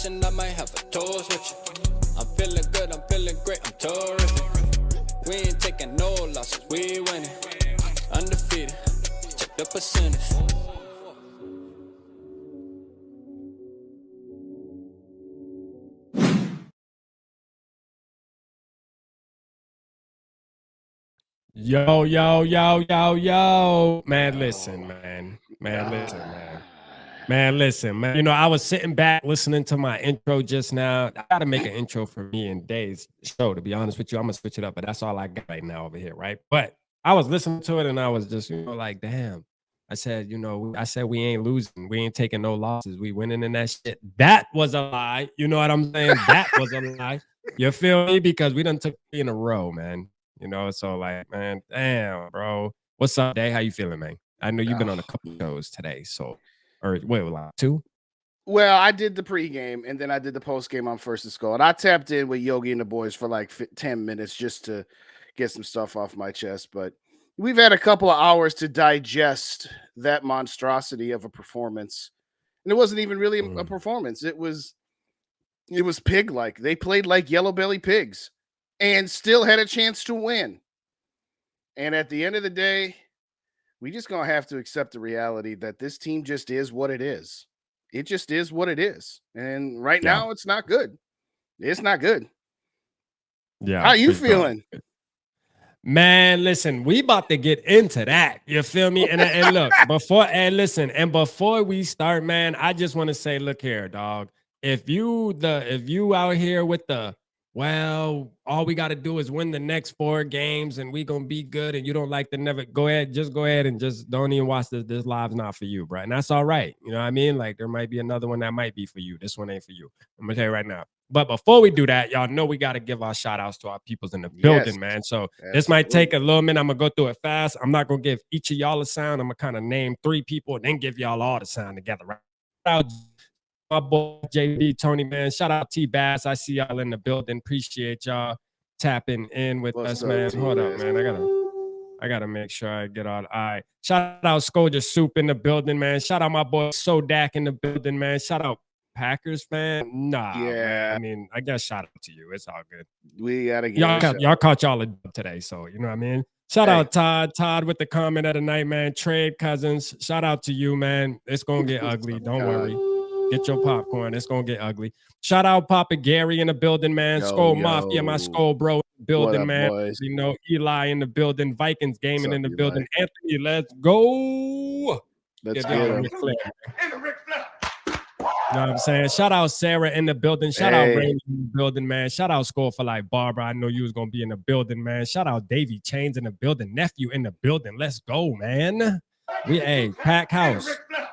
flashing, I might have a toast with you. I'm feeling good, I'm feeling great, I'm terrific. We ain't taking no losses, we winning. Undefeated, check the percentage. Yo, yo, yo, yo, yo. Man, listen, man. Man, listen, man. Man, listen, man. You know, I was sitting back listening to my intro just now. I got to make an intro for me and Dave's show, to be honest with you. I'm going to switch it up, but that's all I got right now over here, right? But I was listening to it and I was just, like, damn. I said, we ain't losing. We ain't taking no losses. We winning in that shit. That was a lie. You know what I'm saying? That was a lie. You feel me? Because we done took 3 in a row, man. So like, man, damn, bro. What's up, Dave? How you feeling, man? I know you've been on a couple shows today, so like 2? Well, I did the pregame and then I did the postgame on First and Skull. And I tapped in with Yogi and the boys for like 10 minutes just to get some stuff off my chest. But we've had a couple of hours to digest that monstrosity of a performance. And it wasn't even really a performance. It was pig-like. They played like yellow belly pigs and still had a chance to win. And at the end of the day, we just going to have to accept the reality that this team just is what it is. It just is what it is. And right now, it's not good. It's not good. Yeah. How you feeling? Man, listen, we about to get into that. You feel me? And look, before we start, man, I just want to say, look here, dog. If you out here with all we got to do is win the next 4 games and we going to be good and you don't like to never go ahead and just don't even watch this. This live's not for you, bro. And that's all right. You know what I mean? Like there might be another one that might be for you. This one ain't for you. I'm going to tell you right now. But before we do that, y'all know we got to give our shout outs to our peoples in the building, man. So this might take a little minute. I'm going to go through it fast. I'm not going to give each of y'all a sound. I'm going to kind of name 3 people and then give y'all all the sound together, right? My boy JB, Tony, man. Shout out T Bass. I see y'all in the building. Appreciate y'all tapping in with us, man. Hold up, man. I gotta make sure I get all right. Shout out Scoja Soup in the building, man. Shout out my boy Sodak in the building, man. Shout out Packers fan. Nah, man. I mean, I guess shout out to you. It's all good. We gotta get y'all caught y'all a dub today, so you know what I mean. Shout out Todd with the comment of the night, man. Trade Cousins. Shout out to you, man. It's gonna get ugly. Don't worry. Get your popcorn. It's going to get ugly. Shout out Papa Gary in the building, man. Skull Mafia, my Skull bro in the building, man. Boys? Eli in the building. Vikings gaming in the building. Anthony, let's go. Let's get him. You know what I'm saying? Shout out Sarah in the building. Shout out Raymond in the building, man. Shout out Skull for like Barbara. I know you was going to be in the building, man. Shout out Davey Chains in the building. Nephew in the building. Let's go, man. Pack house.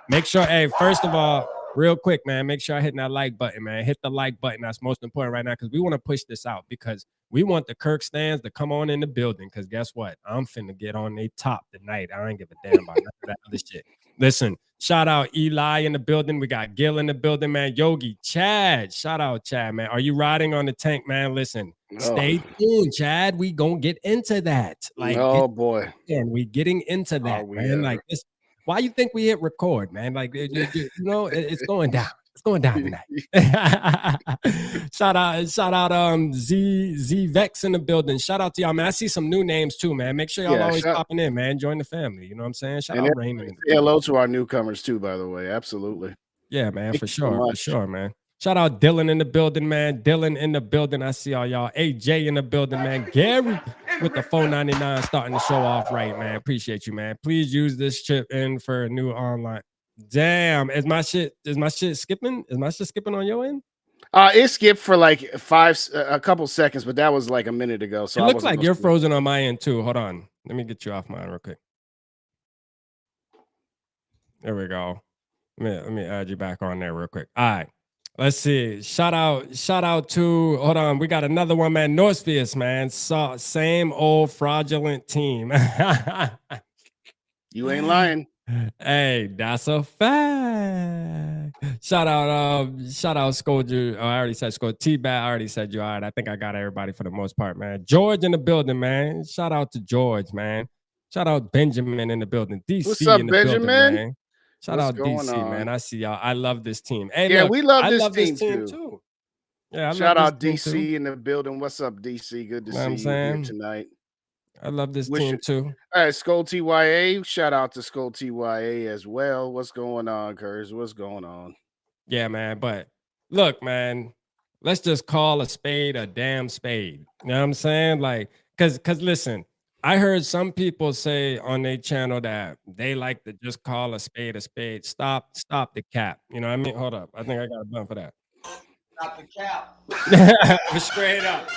Make sure, first of all, real quick, man, make sure I hit that like button, man. Hit the like button. That's most important right now because we want to push this out because we want the Kirk stands to come on in the building because guess what? I'm finna get on their top tonight. I ain't give a damn about none of that other shit. Listen, shout out Eli in the building. We got Gil in the building, man. Yogi, Chad. Shout out, Chad, man. Are you riding on the tank, man? Listen, stay tuned, Chad. We gonna get into that. Like, boy. And we getting into that, man. Like this. Why you think we hit record, man? Like, it's going down. It's going down tonight. Shout out, Z Vex in the building. Shout out to y'all, man. I see some new names too, man. Make sure y'all always popping in, man. Join the family. You know what I'm saying? Shout out Raymond. Say hello to our newcomers too, by the way. Absolutely. Yeah, man, for sure, man. Shout out Dylan in the building, man. Dylan in the building. I see all y'all. AJ in the building, man. Gary with the $4.99 starting the show off right, man. Appreciate you, man. Please use this chip in for a new online. Damn, is my shit skipping? Is my shit skipping on your end? It skipped for like a couple seconds, but that was like a minute ago. So it looks like you're frozen on my end too. Hold on. Let me get you off mine real quick. There we go. Let me add you back on there real quick. All right. Let's see. Shout out to, hold on. We got another one, man. Northfields, man. Same old fraudulent team. You ain't lying. Hey, that's a fact. Shout out Scoja. Oh, I already said Scoja. T-Bat, I already said you. All right. I think I got everybody for the most part, man. George in the building, man. Shout out to George, man. Shout out Benjamin in the building. DC What's up, in the Benjamin? building, man. Shout What's out going DC, man. on? I see y'all. I love this team. Hey, Yeah, look, we love I this love this team team too. too. Yeah, I love Shout this out team too. DC in the building. What's up, DC? Good to You know what I'm see you here saying? tonight. I love this Wish team it. too. All right, Skull TYA. Shout out to Skull TYA as well. What's going on, Kurz? What's going on? Yeah, man. But look, man, let's just call a spade a damn spade. You know what I'm saying? Like, cause listen, I heard some people say on their channel that they like to just call a spade a spade. Stop the cap. You know what I mean? Hold up. I think I got a button for that. Stop the cap. Straight up.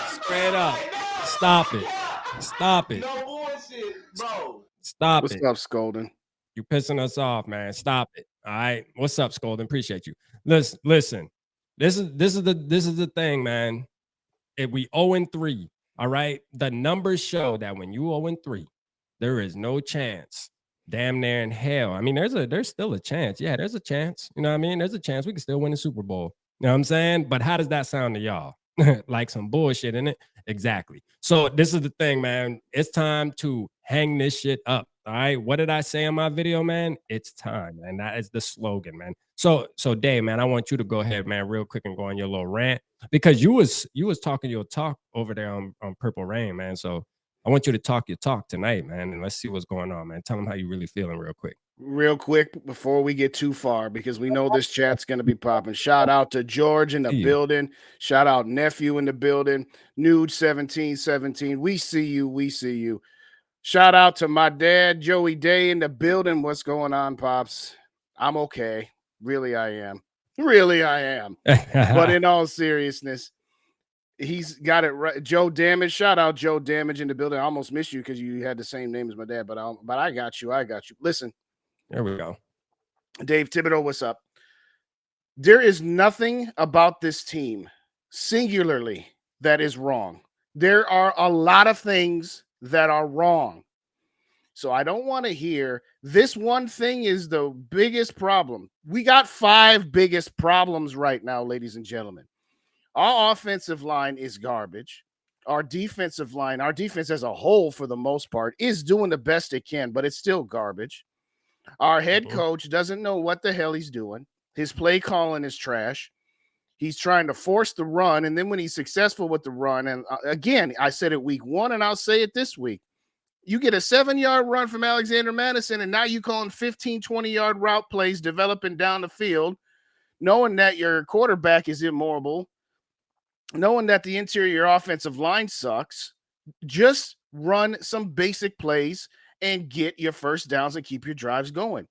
Straight up. Stop it. Stop it. No bullshit, bro. Stop What's it. up, Skolden? You pissing us off, man. Stop it. All right. What's up, Skolden? Appreciate you. Listen. This is the thing, man. If we 0-3, all right, the numbers show that when you 0-3, there is no chance, damn near in hell. I mean, there's still a chance. Yeah, there's a chance. You know what I mean? There's a chance we can still win the Super Bowl. You know what I'm saying? But how does that sound to y'all? Like some bullshit, in it? Exactly. So this is the thing, man. It's time to hang this shit up. All right. What did I say in my video, man? It's time, man. That is the slogan, man. So Dave, man, I want you to go ahead, man, real quick and go on your little rant because you was talking your talk over there on Purple Rain, man. So I want you to talk your talk tonight, man, and let's see what's going on, man. Tell them how you really feeling real quick. Real quick before we get too far, because we know this chat's going to be popping. Shout out to George in the building. Shout out Nephew in the building. Nude 1717. We see you. We see you. Shout out to my dad, Joey Day, in the building. What's going on, Pops? I'm okay. Really, I am. Really, I am. But in all seriousness, he's got it right. Joe Damage. Shout out Joe Damage in the building. I almost missed you because you had the same name as my dad, but I got you. I got you. Listen. There we go. Dave Thibodeau, what's up? There is nothing about this team singularly that is wrong. There are a lot of things that are wrong. So I don't want to hear this one thing is the biggest problem. We got 5 biggest problems right now, ladies and gentlemen. Our offensive line is garbage. Our defensive line, our defense as a whole, for the most part, is doing the best it can, but it's still garbage. Our head coach doesn't know what the hell he's doing. His play calling is trash. He's trying to force the run, and then when he's successful with the run, and again, I said it week 1, and I'll say it this week, you get a 7-yard run from Alexander Madison, and now you call him 15, 20-yard route plays developing down the field, knowing that your quarterback is immobile, knowing that the interior offensive line sucks. Just run some basic plays and get your first downs and keep your drives going.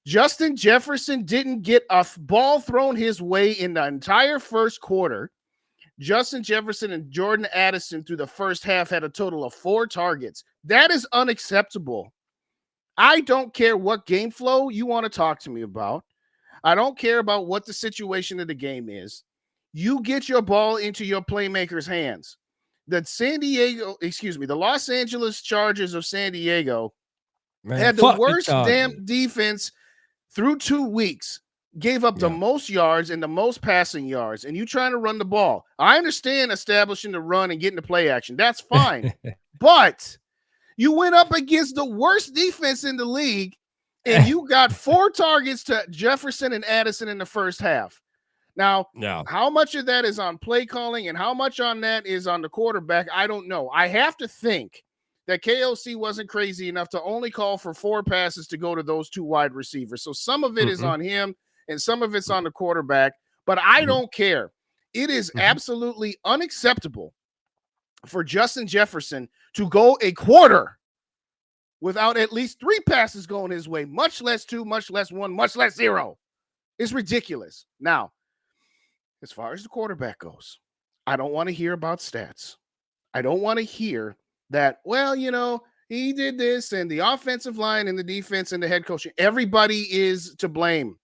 Justin Jefferson didn't get a ball thrown his way in the entire first quarter. Justin Jefferson and Jordan Addison through the first half had a total of 4 targets. That is unacceptable. I don't care what game flow you want to talk to me about. I don't care about what the situation of the game is. You get your ball into your playmakers' hands. The Los Angeles Chargers of San Diego had the worst damn defense through 2 weeks, gave up the most yards and the most passing yards, and you trying to run the ball. I understand establishing the run and getting the play action. That's fine. But you went up against the worst defense in the league, and you got 4 targets to Jefferson and Addison in the first half. Now, how much of that is on play calling and how much on that is on the quarterback, I don't know. I have to think that KOC wasn't crazy enough to only call for 4 passes to go to those 2 wide receivers. So some of it is on him and some of it's on the quarterback, but I don't care. It is absolutely unacceptable for Justin Jefferson to go a quarter without at least 3 passes going his way, much less 2, much less 1, much less 0. It's ridiculous. Now, as far as the quarterback goes, I don't want to hear about stats. I don't want to hear that, well, you know, he did this and the offensive line and the defense and the head coach, everybody is to blame.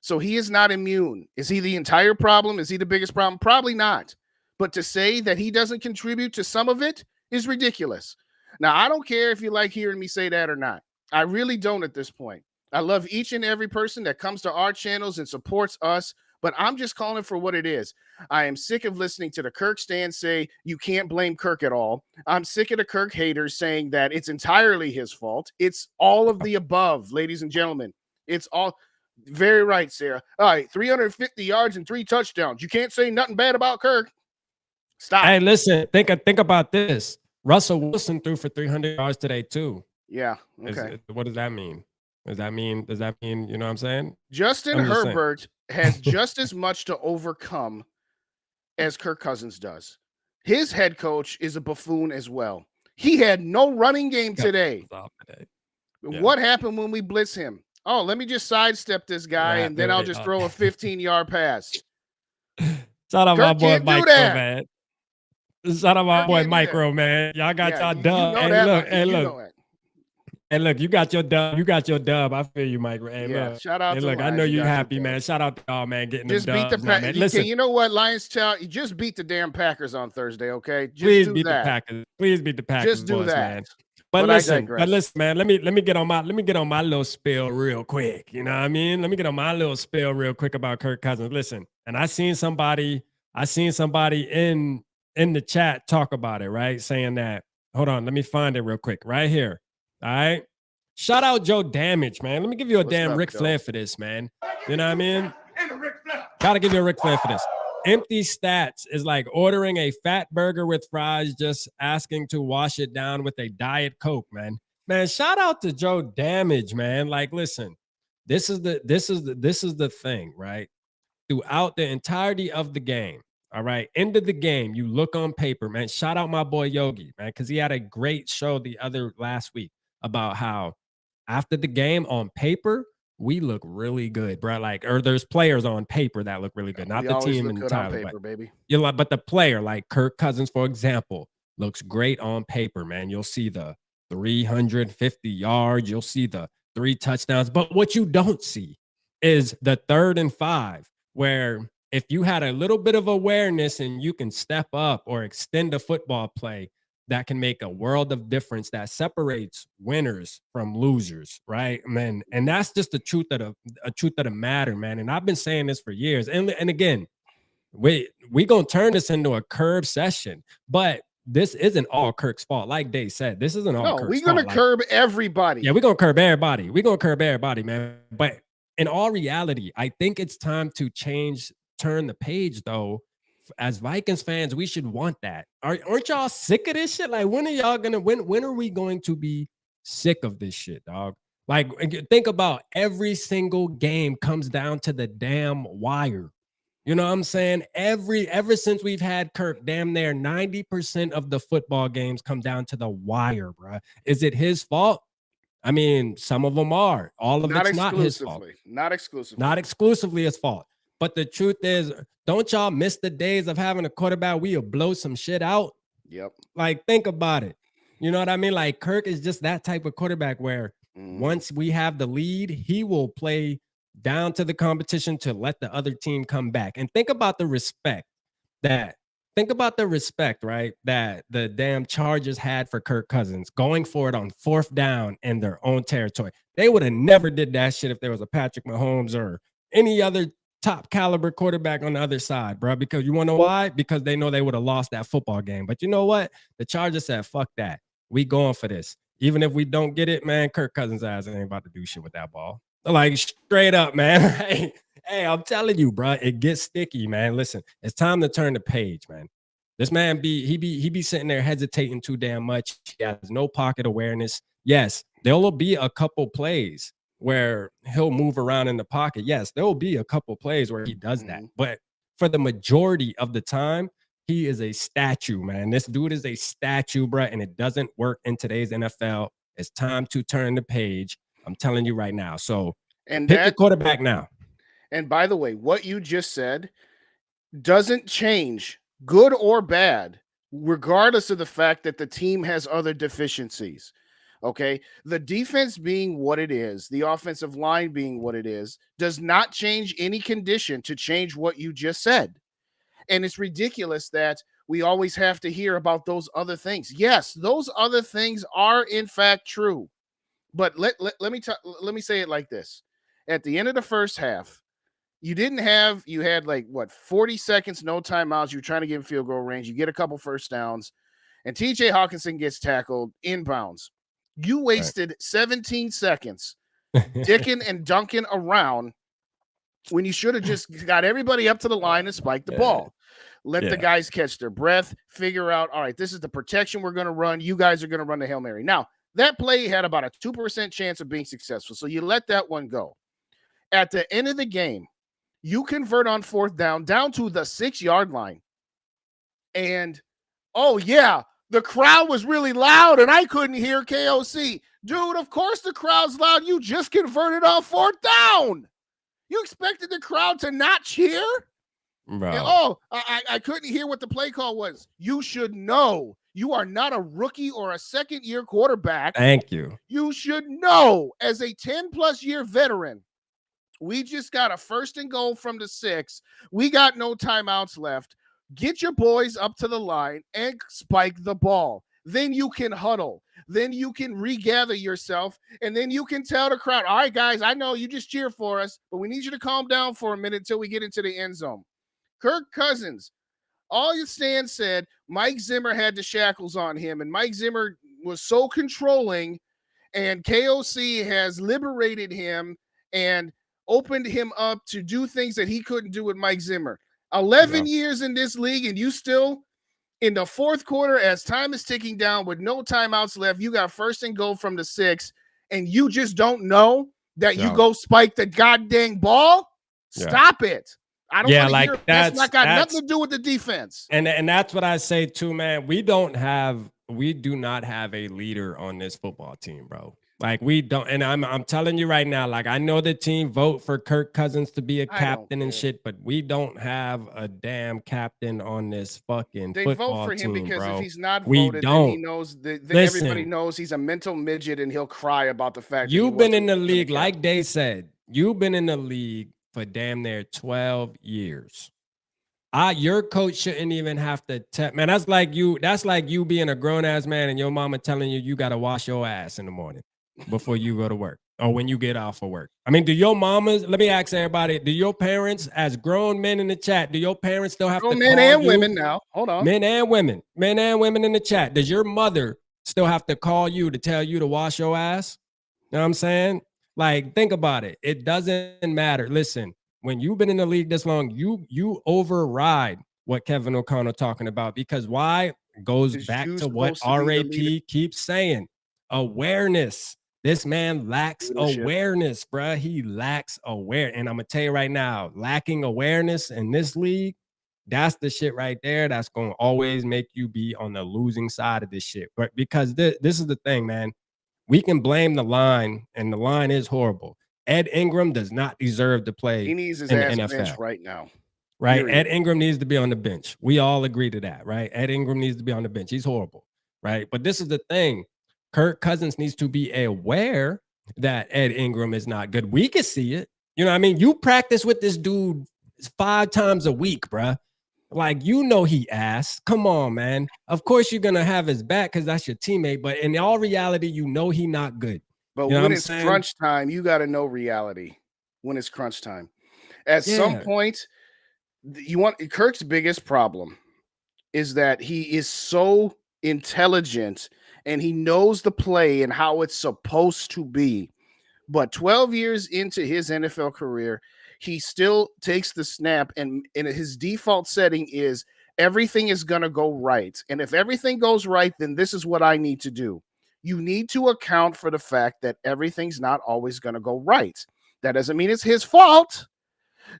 So he is not immune. Is he the entire problem? Is he the biggest problem? Probably not. But to say that he doesn't contribute to some of it is ridiculous. Now, I don't care if you like hearing me say that or not. I really don't at this point. I love each and every person that comes to our channels and supports us, but I'm just calling it for what it is. I am sick of listening to the Kirk stands say you can't blame Kirk at all. I'm sick of the Kirk haters saying that it's entirely his fault. It's all of the above, ladies and gentlemen. It's all very right, Sarah. All right, 350 yards and 3 touchdowns. You can't say nothing bad about Kirk. Stop. Hey, listen, think about this. Russell Wilson threw for 300 yards today too. Yeah. Okay. What does that mean? Does that mean, you know what I'm saying? Justin I'm just saying. Herbert has just as much to overcome as Kirk Cousins does. His head coach is a buffoon as well. He had no running game today. Yeah. What happened when we blitz him? Oh, let me just sidestep this guy and then I'll just throw a 15-yard pass. Shout out my boy Micro, man. Shout out my boy can't do Micro, man. Y'all got y'all you dub. know Hey, that, look, Mike. hey, You look. know it. Hey, look, you got your dub. You got your dub. I feel you, Micro. Hey, Yeah, look. shout out Hey, to look, I Lions. know You you got your happy, dub. man. Shout out to y'all, man, getting Just them beat the dubs now, man. Packers. Listen, You know what, Lions Child? You just beat the damn Packers on Thursday, okay? Just please do beat that. the Packers. Please beat the Packers, Just do boys, that. man. But I listen, digress. man, let me get on my little spill real quick. You know what I mean? Let me get on my little spill real quick about Kirk Cousins. Listen, and I seen somebody in the chat talk about it, right? Saying that, hold on, let me find it real quick. Right here. All right. Shout out Joe Damage, man. Let me give you a What's damn up, Ric Joe? Flair for this, man. You know what I mean? Gotta give you a Ric Flair for this. Empty stats is like ordering a fat burger with fries, just asking to wash it down with a Diet Coke, man. Man, shout out to Joe Damage, man. Like, listen, this is the thing, right? Throughout the entirety of the game, all right, end of the game, you look on paper, man. Shout out my boy Yogi, man, because he had a great show last week about how after the game on paper, we look really good, bro. Like, or there's players on paper that look really good, not We the always team look good on entirely, paper, baby. but the player, like Kirk Cousins, for example, looks great on paper, man. You'll see the 350 yards, you'll see the 3 touchdowns, but what you don't see is the 3rd and 5, where if you had a little bit of awareness and you can step up or extend a football play, that can make a world of difference, that separates winners from losers, right, man? And that's just the truth of the matter, man. And I've been saying this for years. And again, we gonna turn this into a curb session, but this isn't all Kirk's fault. Like Dave said, this isn't all Kirk's we're gonna fault. curb everybody. Yeah, we're gonna curb everybody. We're gonna curb everybody, man. But in all reality, I think it's time to turn the page, though. As Vikings fans, we should want that. Aren't y'all sick of this shit? Like, when are y'all gonna when are we going to be sick of this shit, dog? Like, think about every single game comes down to the damn wire. You know what I'm saying? Ever since we've had Kirk, damn near 90% of the football games come down to the wire, bro. Is it his fault? I mean, some of them are. All of it's not his fault. Not exclusively. Not exclusively his fault. But the truth is, don't y'all miss the days of having a quarterback where you blow some shit out? Yep. Like, think about it. You know what I mean? Like, Kirk is just that type of quarterback where once we have the lead, he will play down to the competition to let the other team come back. And think about the respect, right? That the damn Chargers had for Kirk Cousins going for it on 4th down in their own territory. They would have never did that shit if there was a Patrick Mahomes or any other top caliber quarterback on the other side, bro. Because you want to know why? Because they know they would have lost that football game. But you know what? The Chargers said, fuck that. We going for this. Even if we don't get it, man, Kirk Cousins' ass ain't about to do shit with that ball. Like, straight up, man. Hey, I'm telling you, bro, it gets sticky, man. Listen, it's time to turn the page, man. This man he be sitting there hesitating too damn much. He has no pocket awareness. Yes, there will be a couple plays where he'll move around in the pocket. Yes, there will be a couple plays where he does that. But for the majority of the time, he is a statue, man. This dude is a statue, bro, and it doesn't work in today's NFL. It's time to turn the page. I'm telling you right now. So pick the quarterback now. And by the way, what you just said doesn't change, good or bad, regardless of the fact that the team has other deficiencies. Okay, the defense being what it is, the offensive line being what it is, does not change any condition to change what you just said. And it's ridiculous that we always have to hear about those other things. Yes, those other things are in fact true. But let me say it like this. At the end of the first half, you had like 40 seconds, no timeouts. You're trying to get in field goal range. You get a couple first downs, and TJ Hawkinson gets tackled inbounds. You wasted 17 seconds dicking and dunking around when you should have just got everybody up to the line and spiked the ball. Let the guys catch their breath, figure out, all right, this is the protection we're going to run. You guys are going to run the Hail Mary. Now, that play had about a 2% chance of being successful, so you let that one go. At the end of the game, you convert on 4th down to the 6-yard line. And, oh, yeah, the crowd was really loud, and I couldn't hear KOC. Dude, of course the crowd's loud. You just converted on 4th down. You expected the crowd to not cheer? Bro. And, I couldn't hear what the play call was. You should know. You are not a rookie or a second-year quarterback. Thank you. You should know, as a 10-plus year veteran, we just got a 1st and goal from the 6. We got no timeouts left. Get your boys up to the line and spike the ball. Then you can huddle. Then you can regather yourself, and then you can tell the crowd, all right, guys, I know you just cheer for us, but we need you to calm down for a minute until we get into the end zone. Kirk Cousins, all your stands said Mike Zimmer had the shackles on him, and Mike Zimmer was so controlling, and KOC has liberated him and opened him up to do things that he couldn't do with Mike Zimmer. 11 years in this league, and you still, in the 4th quarter, as time is ticking down with no timeouts left, you got 1st and goal from the 6, and you just don't know that you go spike the goddamn ball? Stop it. I don't want to hear that's not got nothing to do with the defense. And that's what I say too, man. We do not have a leader on this football team, bro. Like we don't, and I'm telling you right now, like I know the team vote for Kirk Cousins to be a captain and shit, but we don't have a damn captain on this fucking football team. They vote for him because if he's not voted, then he knows that everybody knows he's a mental midget and he'll cry about the fact that you've been in the league, like they said, you've been in the league for damn near 12 years. Your coach shouldn't even have to man. That's like you being a grown-ass man and your mama telling you got to wash your ass in the morning before you go to work or when you get off of work. I mean, do your mamas, let me ask everybody, do your parents, as grown men in the chat, do your parents still have to men and women now? Hold on. Men and women in the chat. Does your mother still have to call you to tell you to wash your ass? You know what I'm saying? Like, think about it. It doesn't matter. Listen, when you've been in the league this long, you override what Kevin O'Connell talking about, because why? It goes back to what RAP keeps saying. Awareness. This man lacks awareness, bruh. He lacks awareness. And I'm going to tell you right now, lacking awareness in this league, that's the shit right there that's going to always make you be on the losing side of this shit. But because this is the thing, man. We can blame the line, and the line is horrible. Ed Ingram does not deserve to play. He needs his in ass the NFL bench right now. Right? Period. Ed Ingram needs to be on the bench. We all agree to that, right? Ed Ingram needs to be on the bench. He's horrible, right? But this is the thing. Kirk Cousins needs to be aware that Ed Ingram is not good. We can see it. You know what I mean? You practice with this dude 5 times a week, bruh. Like, you know he ass. Come on, man. Of course you're going to have his back because that's your teammate. But in all reality, you know he not good. But you know when it's crunch time, you got to know reality. When it's crunch time. At some point, Kirk's biggest problem is that he is so intelligent and he knows the play and how it's supposed to be. But 12 years into his NFL career, he still takes the snap, and his default setting is everything is going to go right. And if everything goes right, then this is what I need to do. You need to account for the fact that everything's not always going to go right. That doesn't mean it's his fault.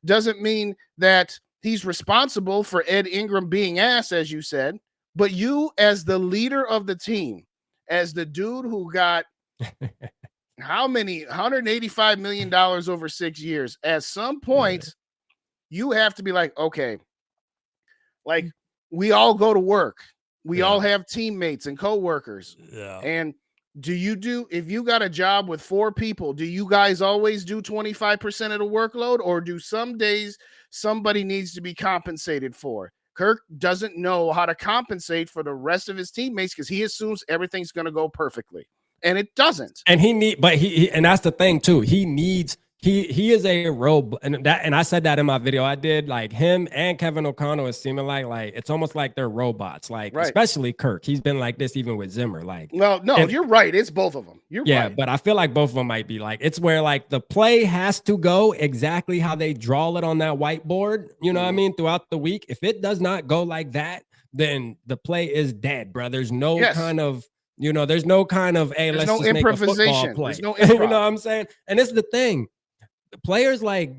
Doesn't mean that he's responsible for Ed Ingram being ass, as you said. But you, as the leader of the team, as the dude who got how many $185 million over 6 years, at some point, you have to be like, okay, like we all go to work. We all have teammates and coworkers. Yeah. And if you got a job with 4 people, do you guys always do 25% of the workload, or do some days somebody needs to be compensated for? Kirk doesn't know how to compensate for the rest of his teammates because he assumes everything's going to go perfectly, and it doesn't. And and that's the thing too. He needs he is a robot, and I said that in my video. I did, like, him and Kevin O'Connell is seeming like it's almost like they're robots. Like, Right. especially Kirk. He's been like this even with Zimmer. Like, Well, no, and- you're right. It's both of them. You're yeah, right. but I feel like both of them might be like, it's where like the play has to go exactly how they draw it on that whiteboard. You know what I mean? Throughout the week, if it does not go like that, then the play is dead, bro. There's no Yes. kind of, there's no kind of, hey, There's let's no just make a football improvisation. play. There's no You know improv. what I'm saying? And it's the thing. Players like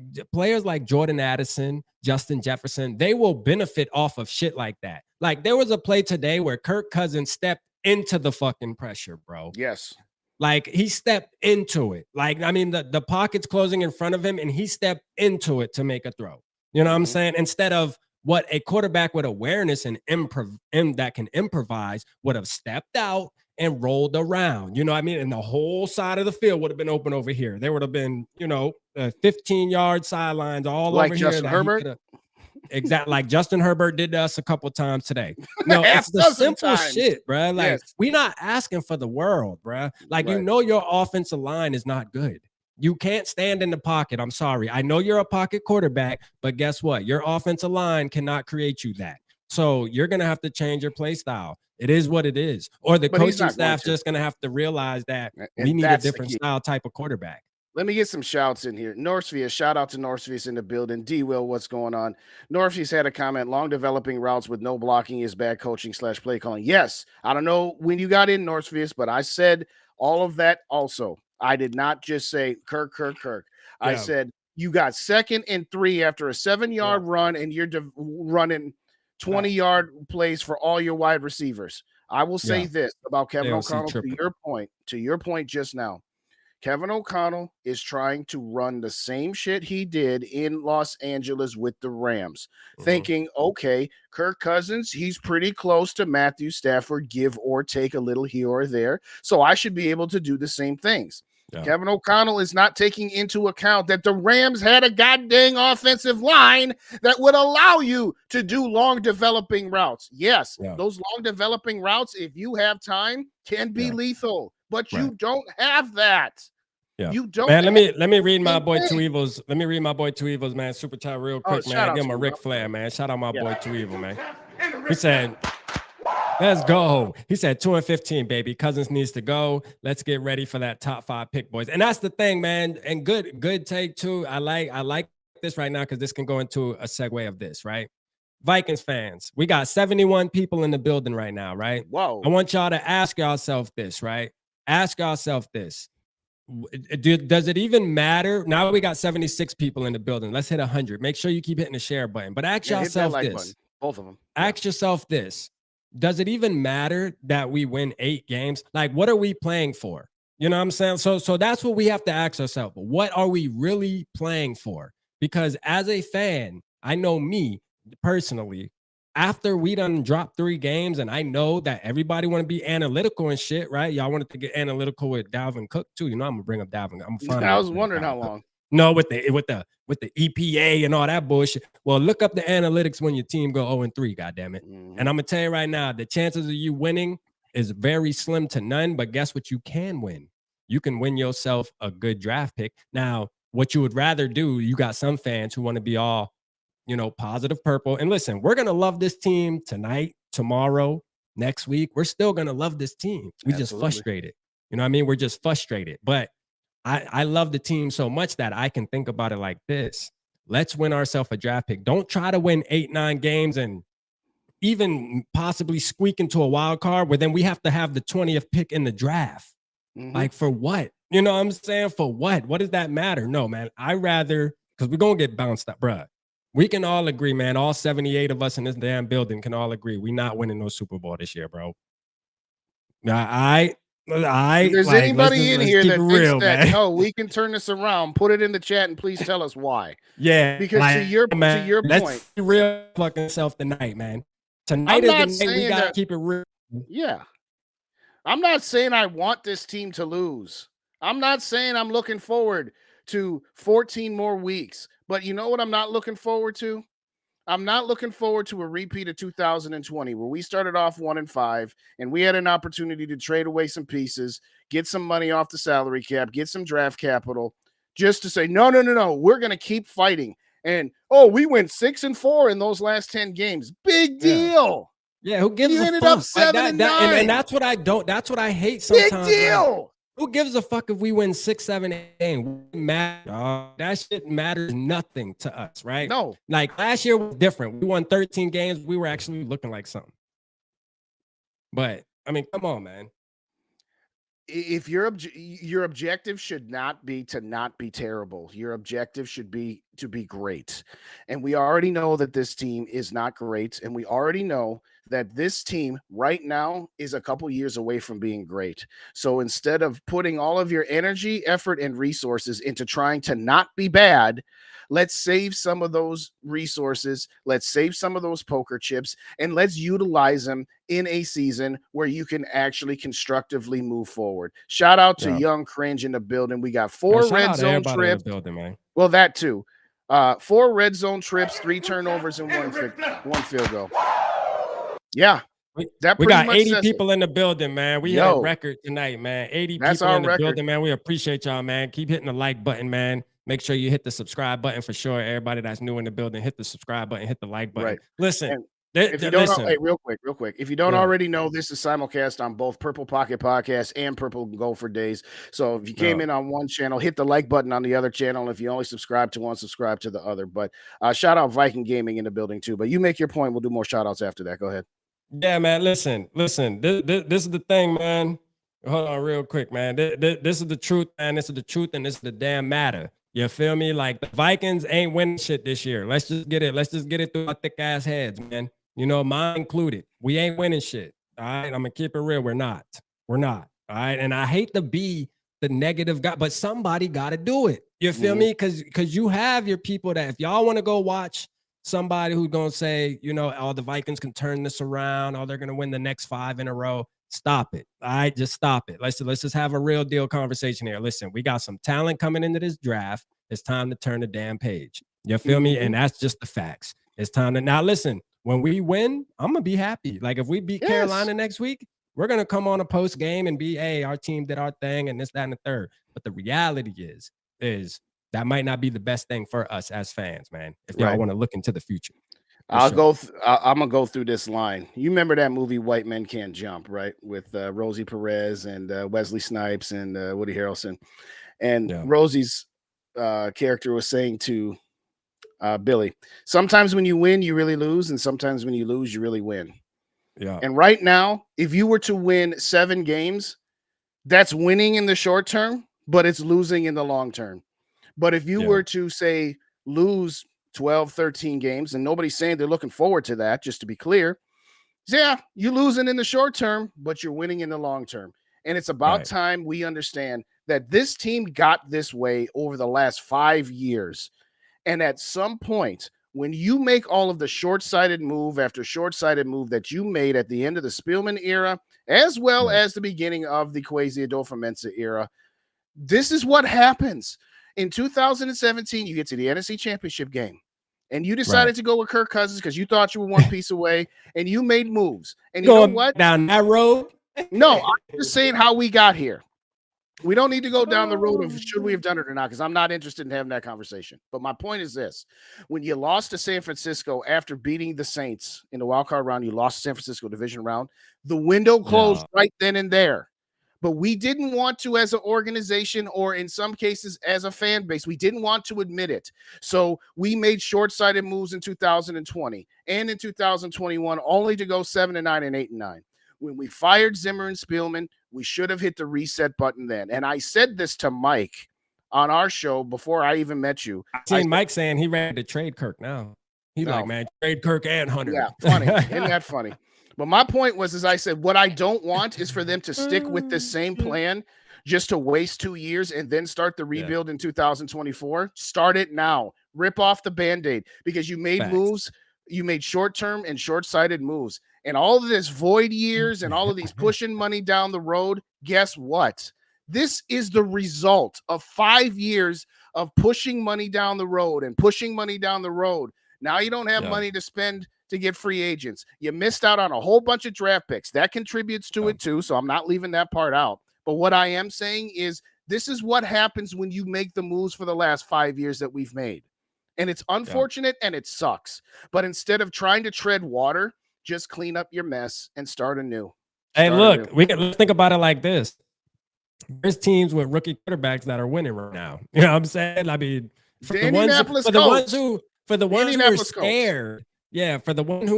Jordan Addison, Justin Jefferson, they will benefit off of shit like that. Like, there was a play today where Kirk Cousins stepped into the fucking pressure, bro. Yes. Like, he stepped into it. Like, I mean, the pocket's closing in front of him, and he stepped into it to make a throw. You know what I'm saying? Instead of what a quarterback with awareness and that can improvise would have stepped out and rolled around. You know what I mean? And the whole side of the field would have been open over here. There would have been, 15-yard sidelines all Like over Justin here. Herbert? Exactly, like Justin Herbert did to us a couple times today. No, Half it's the dozen simple times. shit, bro. Like, Yes. we're not asking for the world, bro. Like, Right. your offensive line is not good. You can't stand in the pocket. I'm sorry. I know you're a pocket quarterback, but guess what? Your offensive line cannot create you that. So you're gonna have to change your play style. It is what it is. Or the But he's coaching not going staff's to. just gonna have to realize that And we need a that's the different key. style type of quarterback. Let me get some shouts in here. Northfield, shout out to Northfield in the building. D Will, what's going on? Northfield's had a comment. Long developing routes with no blocking is bad coaching / play calling. Yes, I don't know when you got in Northfield, but I said all of that also. I did not just say Kirk. I Yeah. said you got 2nd and 3 after a 7-yard run, and you're running 20-yard plays for all your wide receivers. I will say Yeah. this about Kevin AOC O'Connell tripping. to your point just now. Kevin O'Connell is trying to run the same shit he did in Los Angeles with the Rams, thinking, okay, Kirk Cousins, he's pretty close to Matthew Stafford, give or take a little here or there. So I should be able to do the same things. Yeah. Kevin O'Connell is not taking into account that the Rams had a goddamn offensive line that would allow you to do long developing routes. Yes, those long developing routes, if you have time, can be lethal, but you don't have that. Yeah. You don't. Man, let me read my boy Two Evils. Let me read my boy Two Evils, man. Super chat real quick, man. Give him a Ric Flair, man. Shout out my boy Two Evil, man. He said, let's go. He said 2-15, baby. Cousins needs to go. Let's get ready for that top 5 pick, boys. And that's the thing, man. And good take too. I like this right now because this can go into a segue of this, right? Vikings fans, we got 71 people in the building right now, right? Whoa. I want y'all to ask yourself this, right? Ask yourself this. Does it even matter? Now we got 76 people in the building. Let's hit 100. Make sure you keep hitting the share button. But ask yourself this. Button. Both of them. Ask yourself this. Does it even matter that we win 8 games? Like, what are we playing for? You know what I'm saying? So that's what we have to ask ourselves. What are we really playing for? Because as a fan, I know me personally, after we done dropped 3 games, and I know that everybody want to be analytical and shit, right? Y'all wanted to get analytical with Dalvin Cook too. You know, I'm gonna bring up Dalvin. I was wondering how long. No, with the EPA and all that bullshit. Well, look up the analytics when your team go 0-3. Goddamn it! And I'm gonna tell you right now, the chances of you winning is very slim to none. But guess what? You can win. You can win yourself a good draft pick. Now, what you would rather do? You got some fans who want to be all, positive purple. And listen, we're going to love this team tonight, tomorrow, next week. We're still going to love this team. We just frustrated. You know what I mean? We're just frustrated. But I love the team so much that I can think about it like this. Let's win ourselves a draft pick. Don't try to win 8-9 games and even possibly squeak into a wild card where then we have to have the 20th pick in the draft. Like, for what? You know what I'm saying? For what? What does that matter? No, man. I rather, because we're going to get bounced up, bruh. We can all agree, man. All 78 of us in this damn building can all agree. We're not winning no Super Bowl this year, bro. If there's anybody in here that thinks that, man. no, we can turn this around, put it in the chat and please tell us why. Yeah. Because to your point, let's be real fucking self tonight, man. Tonight is the night we got to keep it real. Yeah. I'm not saying I want this team to lose. I'm not saying I'm looking forward to 14 more weeks. But you know what I'm not looking forward to? I'm not looking forward to a repeat of 2020 where we started off 1-5 and we had an opportunity to trade away some pieces, get some money off the salary cap, get some draft capital just to say, no, we're going to keep fighting. And, oh, we went 6-4 in those last 10 games. Big deal. Yeah, who gives You a ended fuck? up 7-9. And that's what I don't. That's what I hate Big sometimes. Like, deal. who gives a fuck if we win 6, 7, 8? That shit matters nothing to us, right? No. Like last year was different. We won 13 games. We were actually looking like something. But I mean, come on, man. If your objective should not be to not be terrible. Your objective should be to be great. And we already know that this team is not great. And we already know that this team right now is a couple years away from being great. So instead of putting all of your energy, effort, and resources into trying to not be bad, let's save some of those resources. Let's save some of those poker chips, and let's utilize them in a season where you can actually constructively move forward. Shout out to Young Cringe in the building. We got 4 red zone trips. Building, man. Well, that too. 4 red zone trips, 3 turnovers, and one field goal. Yeah. We got 80 people in the building, man. We had a record tonight, man. 80 people in the building, man. We appreciate y'all, man. Keep hitting the like button, man. Make sure you hit the subscribe button for sure. Everybody that's new in the building, hit the subscribe button, hit the like button. Right. Listen, if you don't know, hey, real quick. If you don't already know, this is simulcast on both Purple Pocket Podcast and Purple Gopher Days. So if you came in on one channel, hit the like button on the other channel. If you only subscribe to one, subscribe to the other. But shout out Viking Gaming in the building too. But you make your point. We'll do more shout outs after that. Go ahead. Yeah, man. Listen. This is the thing, man. Hold on real quick, man. This is the truth, man. This is the truth, and this is the damn matter. You feel me? Like the Vikings ain't winning shit this year. Let's just get it through our thick ass heads, man. You know, mine included. We ain't winning shit. All right. I'm gonna keep it real. We're not. All right. And I hate to be the negative guy, but somebody gotta do it. You feel me? Cause you have your people that if y'all want to go watch somebody who's gonna say, you know, oh, the Vikings can turn this around, oh, they're gonna win the next 5 in a row. Stop it. All right, just stop it. Let's just have a real deal conversation here. Listen, we got some talent coming into this draft. It's time to turn the damn page. You feel me? And that's just the facts. It's time to now listen. When we win, I'm gonna be happy. Like if we beat Carolina next week, we're gonna come on a post game and be, hey, our team did our thing and this, that, and the third. But the reality is that might not be the best thing for us as fans, man. If y'all want to look into the future. I'm gonna go through this line. You remember that movie White Men Can't Jump, right? With Rosie Perez and Wesley Snipes and Woody Harrelson. And Rosie's character was saying to Billy, sometimes when you win, you really lose, and sometimes when you lose, you really win. Yeah. And right now, if you were to win 7 games, that's winning in the short term, but it's losing in the long term. But if you were to say lose 12, 13 games, and nobody's saying they're looking forward to that, just to be clear, yeah, you're losing in the short term, but you're winning in the long term. And it's about time we understand that this team got this way over the last 5 years. And at some point, when you make all of the short-sighted move after short-sighted move that you made at the end of the Spielman era, as well as the beginning of the Kwesi Adolfo-Mensah era, this is what happens. In 2017, you get to the NFC Championship game, and you decided to go with Kirk Cousins because you thought you were one piece away, and you made moves. And you know what? Down that road? No, I'm just saying how we got here. We don't need to go down the road of should we have done it or not, because I'm not interested in having that conversation. But my point is this. When you lost to San Francisco after beating the Saints in the wild card round, you lost to San Francisco division round, the window closed right then and there. But we didn't want to, as an organization, or in some cases as a fan base, we didn't want to admit it. So we made short-sighted moves in 2020 and in 2021, only to go 7-9 and 8-9. When we fired Zimmer and Spielman, we should have hit the reset button then. And I said this to Mike on our show before I even met you. I seen Mike saying he ready to trade Kirk now. He's like, man, trade Kirk and Hunter. Yeah, funny. Isn't that funny? But my point was, as I said, what I don't want is for them to stick with the same plan just to waste 2 years and then start the rebuild in 2024. Start it now. Rip off the Band-Aid because you made moves. You made short-term and short-sighted moves. And all of this void years and all of these pushing money down the road, guess what? This is the result of 5 years of pushing money down the road and pushing money down the road. Now you don't have money to spend to get free agents. You missed out on a whole bunch of draft picks. That contributes to it too, so I'm not leaving that part out. But what I am saying is This is what happens when you make the moves for the last 5 years that we've made. And it's unfortunate and it sucks. But instead of trying to tread water, just clean up your mess and start anew. Hey, look, let's think about it like this. There's teams with rookie quarterbacks that are winning right now. You know what I'm saying? I mean, for the ones who are scared. Yeah, for the ones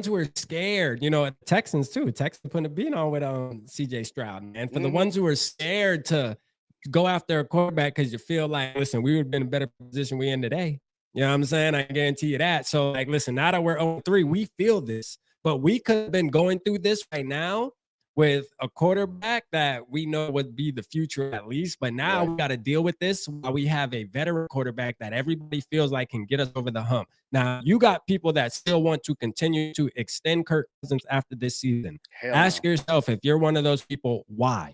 who are scared, you know, Texans too. Texans putting a beat on with CJ Stroud, man. For the ones who are scared to go after a quarterback because you feel like, listen, we would have been in a better position we in today. You know what I'm saying? I guarantee you that. So, like, listen, now that we're 0-3, we feel this, but we could have been going through this right now with a quarterback that we know would be the future at least. But now we got to deal with this while we have a veteran quarterback that everybody feels like can get us over the hump. Now, you got people that still want to continue to extend Kirk Cousins after this season. Ask yourself, if you're one of those people, why?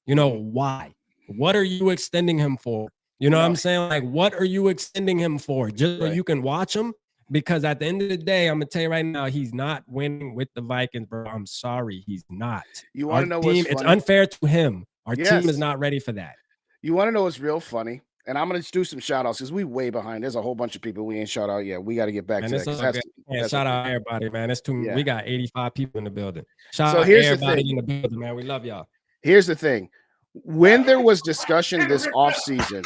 You know, why? What are you extending him for? You know what I'm saying? Like, what are you extending him for? Just so you can watch him? Because at the end of the day, I'm gonna tell you right now, he's not winning with the Vikings, bro. I'm sorry, he's not. You want to know team, what's funny? It's unfair to him. Our team is not ready for that. You want to know what's real funny? And I'm gonna do some shout outs because we way behind. There's a whole bunch of people we ain't shout out yet. We got to get back to that. Shout out everybody, man. It's too. We got 85 people in the building. Shout out here's everybody in the building, man. We love y'all. Here's the thing. When there was discussion this offseason,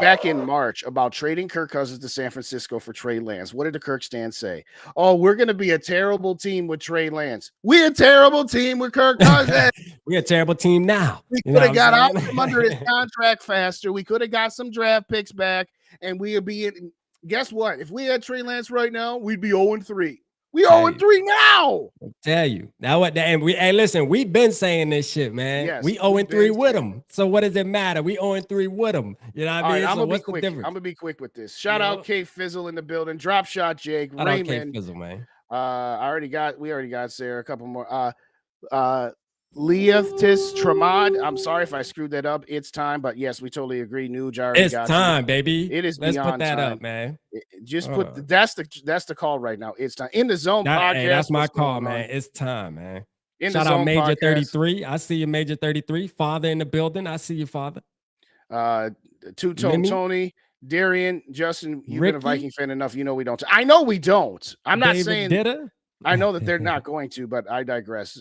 back in March, about trading Kirk Cousins to San Francisco for Trey Lance, what did the Kirk stand say? Oh, we're going to be a terrible team with Trey Lance. We're a terrible team with Kirk Cousins. We're a terrible team now. We could have got out from under his contract faster. We could have got some draft picks back, and we would be in. Guess what? If we had Trey Lance right now, we'd be 0-3. We 0-3 now. I'll tell you. Now what? And listen, we've been saying this shit, man. Yes, we 0-3 with them. So what does it matter? We 0-3 with them. You know what I mean? I'm gonna be quick with this. Shout out K Fizzle in the building. Drop shot Jake. Shout Raymond. K Fizzle, man. We already got Sarah. A couple more. Leotis Tramad. I'm sorry if I screwed that up. It's time, but yes, we totally agree. Nuge, it's time, baby. It is. Let's beyond put that time. up, man. Just put that's the call right now. It's time. In the Zone podcast. Hey, that's my call, man. It's time, man. Shout out Major 33. I see you, Major 33. Father in the building. I see you, Father. Two-Tone Tony, Darian, Justin. You've been a Viking fan enough. You know we don't. I know we don't. I'm not saying. I know that they're not going to, but I digress.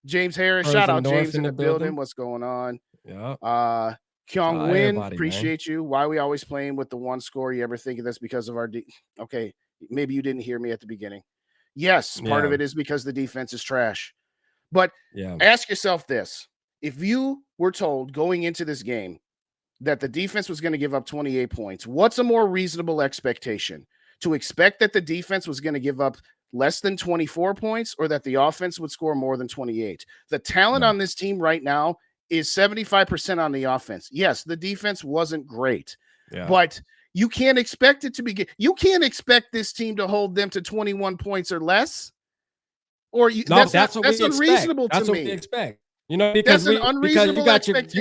James Harris, shout out James in the building. What's going on? Yeah. Kyung Win, appreciate you. Why are we always playing with the one score? You ever think of this because of our okay, maybe you didn't hear me at the beginning. Yes, part of it is because the defense is trash. But ask yourself this. If you were told going into this game that the defense was going to give up 28 points, what's a more reasonable expectation? To expect that the defense was going to give up less than 24 points or that the offense would score more than 28. The talent on this team right now is 75% on the offense. Yes, the defense wasn't great, but you can't expect it to be good. You can't expect this team to hold them to 21 points or less. Or that's unreasonable to me. That's what we expect. You know, because you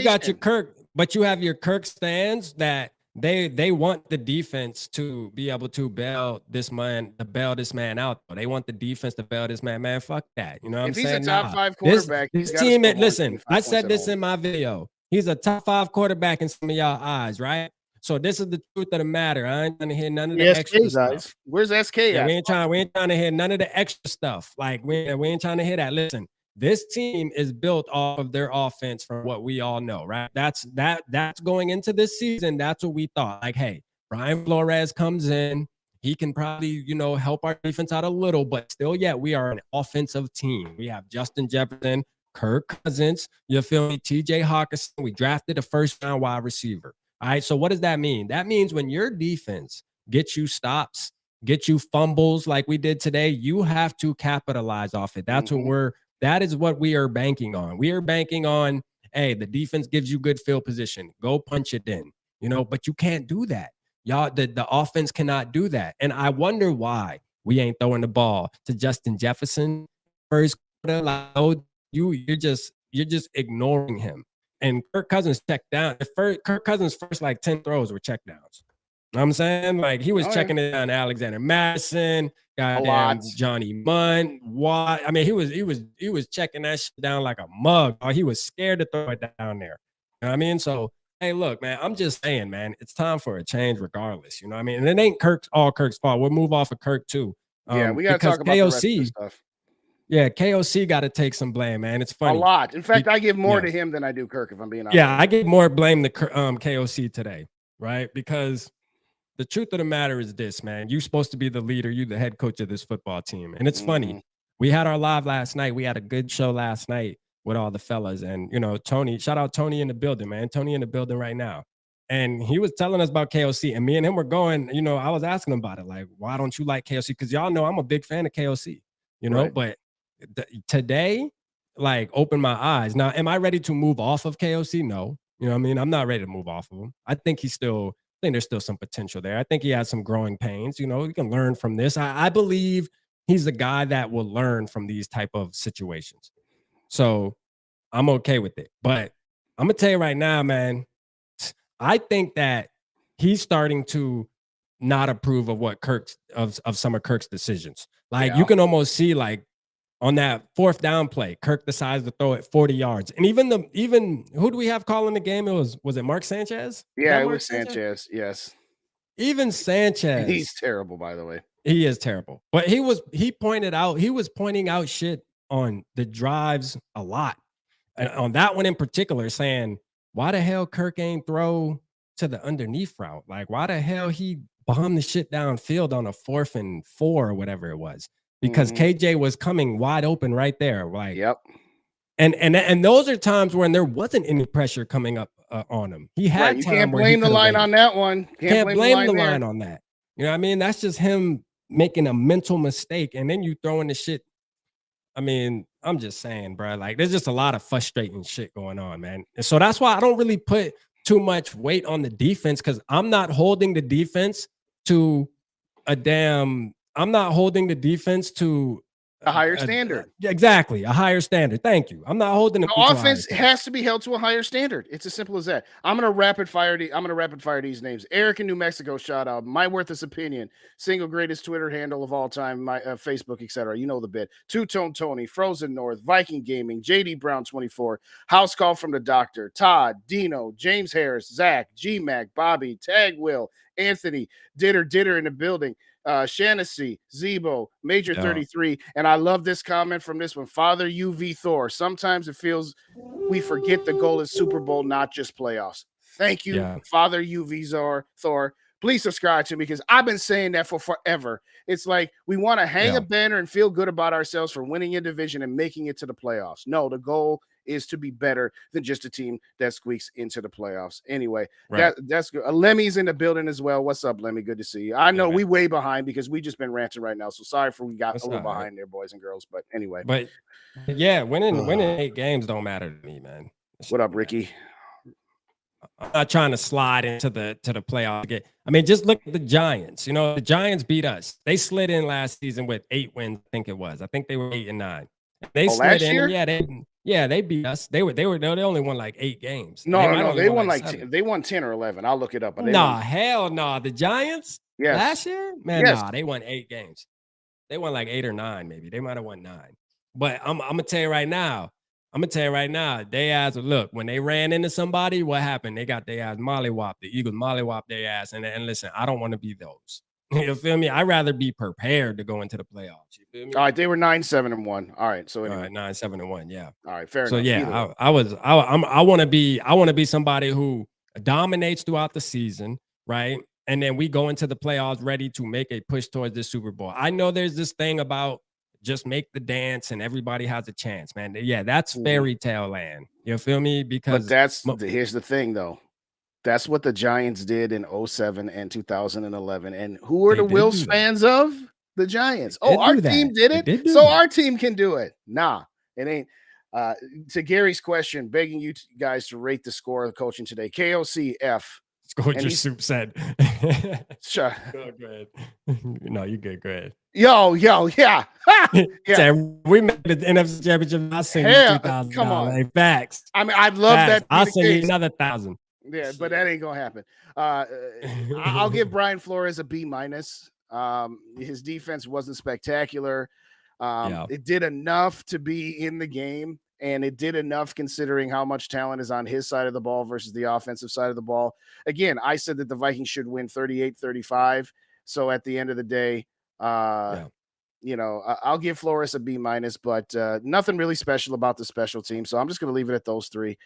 got your Kirk, but you have your Kirk stands that They want the defense to be able to bail this man out. They want the defense to bail this man. Man, fuck that. You know what I'm saying? If he's a top 5 quarterback, this team, listen, I said this in my video. He's a top 5 quarterback in some of y'all eyes, right? So this is the truth of the matter. I ain't trying to hear none of the extra stuff. Where's SK at? We ain't trying to hear none of the extra stuff. Like we ain't trying to hear that. Listen. This team is built off of their offense from what we all know, right? That's going into this season. That's what we thought. Like, hey, Brian Flores comes in. He can probably, help our defense out a little, but still yet we are an offensive team. We have Justin Jefferson, Kirk Cousins, you feel me? TJ Hawkinson. We drafted a first-round wide receiver. All right, so what does that mean? That means when your defense gets you stops, gets you fumbles like we did today, you have to capitalize off it. That's That is what we are banking on. We are banking on, hey, the defense gives you good field position. Go punch it in, but you can't do that. Y'all, the offense cannot do that. And I wonder why we ain't throwing the ball to Justin Jefferson first quarter. Like, oh, you're just ignoring him. And Kirk Cousins checked down. Kirk Cousins' first 10 throws were check downs. You know what I'm saying? Like he was checking it down Alexander Madison, goddamn Johnny Munn, Watt. I mean, he was checking that shit down like a mug. He was scared to throw it down there. know what I mean? So, hey, look, man, I'm just saying, man, it's time for a change regardless. You know what I mean? And it ain't Kirk's fault. We'll move off of Kirk too. Yeah, we got to Because talk about the rest of the KOC, stuff. yeah, KOC got to take some blame, man. It's A funny. lot. In fact, I give more Yeah. to him than I do Kirk, if I'm being honest. Yeah, I give more blame to KOC today, right? Because the truth of the matter is this, man. You're supposed to be the leader. You the head coach of this football team. And it's funny. We had our live last night. We had a good show last night with all the fellas. And, you know, Tony, shout out Tony in the building, man. Tony in the building right now. And he was telling us about KOC. And me and him were going, you know, I was asking him about it. Like, why don't you like KOC? Because y'all know I'm a big fan of KOC, you know, Right. but today, like, opened my eyes. Now, am I ready to move off of KOC? No. You know what I mean? I'm not ready to move off of him. I think there's still some potential there. I think he has some growing pains. You know, you can learn from this. I believe he's the guy that will learn from these type of situations. So I'm okay with it. But I'm gonna tell you right now, man, I think that he's starting to not approve of what of some of Kirk's decisions. Like you can almost see, like, on that fourth down play, Kirk decides to throw it 40 yards. And even who do we have calling the game? Was it Mark Sanchez? Yeah, it was Sanchez. Yes. Even Sanchez. He's terrible, by the way. He is terrible. But he was pointing out shit on the drives a lot. And on that one in particular, saying, why the hell Kirk ain't throw to the underneath route? Like, why the hell he bombed the shit downfield on a 4th and 4 or whatever it was? Because KJ was coming wide open right there. Like, yep. And those are times when there wasn't any pressure coming up on him. He had right. You can't blame the line on that one. Can't blame the line on that. You know what I mean? That's just him making a mental mistake, and then you throwing the shit. I mean, I'm just saying, bro. Like, there's just a lot of frustrating shit going on, man. And so that's why I don't really put too much weight on the defense, because I'm not holding the defense to I'm not holding the defense to a higher standard. Exactly, a higher standard. Thank you. I'm not holding it. The offense has to be held to a higher standard. It's as simple as that. I'm gonna rapid fire these names. Eric in New Mexico, shout out. My worthless opinion, single greatest Twitter handle of all time. My Facebook, etc. You know the bit. Two Tone Tony, Frozen North, Viking Gaming, JD Brown 24, House Call from the Doctor, Todd, Dino, James Harris, Zach, G Mac, Bobby, Tag Will, Anthony, Ditter in the building. Shanasy, Zebo, Major 33, and I love this comment from this one. Father UV Thor. Sometimes it feels we forget the goal is Super Bowl, not just playoffs. Thank you, Father UV Thor. Please subscribe to me, because I've been saying that for forever. It's like we want to hang a banner and feel good about ourselves for winning a division and making it to the playoffs. No, the goal is to be better than just a team that squeaks into the playoffs. Anyway, that's good. Lemmy's in the building as well. What's up, Lemmy? Good to see you. I know we way behind because we just been ranting right now. So sorry for we got a little behind there, boys and girls. But anyway. But yeah, winning 8 games don't matter to me, man. What up, Ricky? I'm not trying to slide into the playoff again. I mean, just look at the Giants. You know, the Giants beat us. They slid in last season with 8 wins, I think it was. I think they were 8 and 9. They slid in, and they beat us. They only won like 8 games. No, they won like 10 or 11. I'll look it up. But hell no. The Giants last year, man, they won 8 games. They won like 8 or 9, maybe. They might have won 9. But I'm gonna tell you right now. They ass, look, when they ran into somebody, what happened? They got their ass mollywopped. The Eagles mollywopped their ass. And listen, I don't want to be those. You feel me? I'd rather be prepared to go into the playoffs. You feel me? All right, they were 9-7-1. All right, so anyway. 9-7-1. Yeah. All right, fair enough. So yeah, I want to be somebody who dominates throughout the season, right? And then we go into the playoffs ready to make a push towards the Super Bowl. I know there's this thing about just make the dance and everybody has a chance, man. Yeah, that's fairy tale land. You feel me? Because here's the thing, though. That's what the Giants did in 2007 and 2011. And who are the Wills fans of? The Giants. Oh, our team did it, so our team can do it. Nah, it ain't. To Gary's question, begging you guys to rate the score of the coaching today. KOC F. What your soup said. Sure. Go ahead. No, you good. Go ahead. Yo, yeah. Yeah. We made the NFC Championship. I'll send you $2,000. Come on. Hey, facts. I mean, I'd love that. I'll send you another 1,000. Yeah, but that ain't gonna happen. I'll give Brian Flores a B-. His defense wasn't spectacular. It did enough to be in the game. and it did enough considering how much talent is on his side of the ball versus the offensive side of the ball. Again, I said that the Vikings should win 38-35. So at the end of the day, I'll give Flores a B minus, but nothing really special about the special team. So I'm just going to leave it at those three.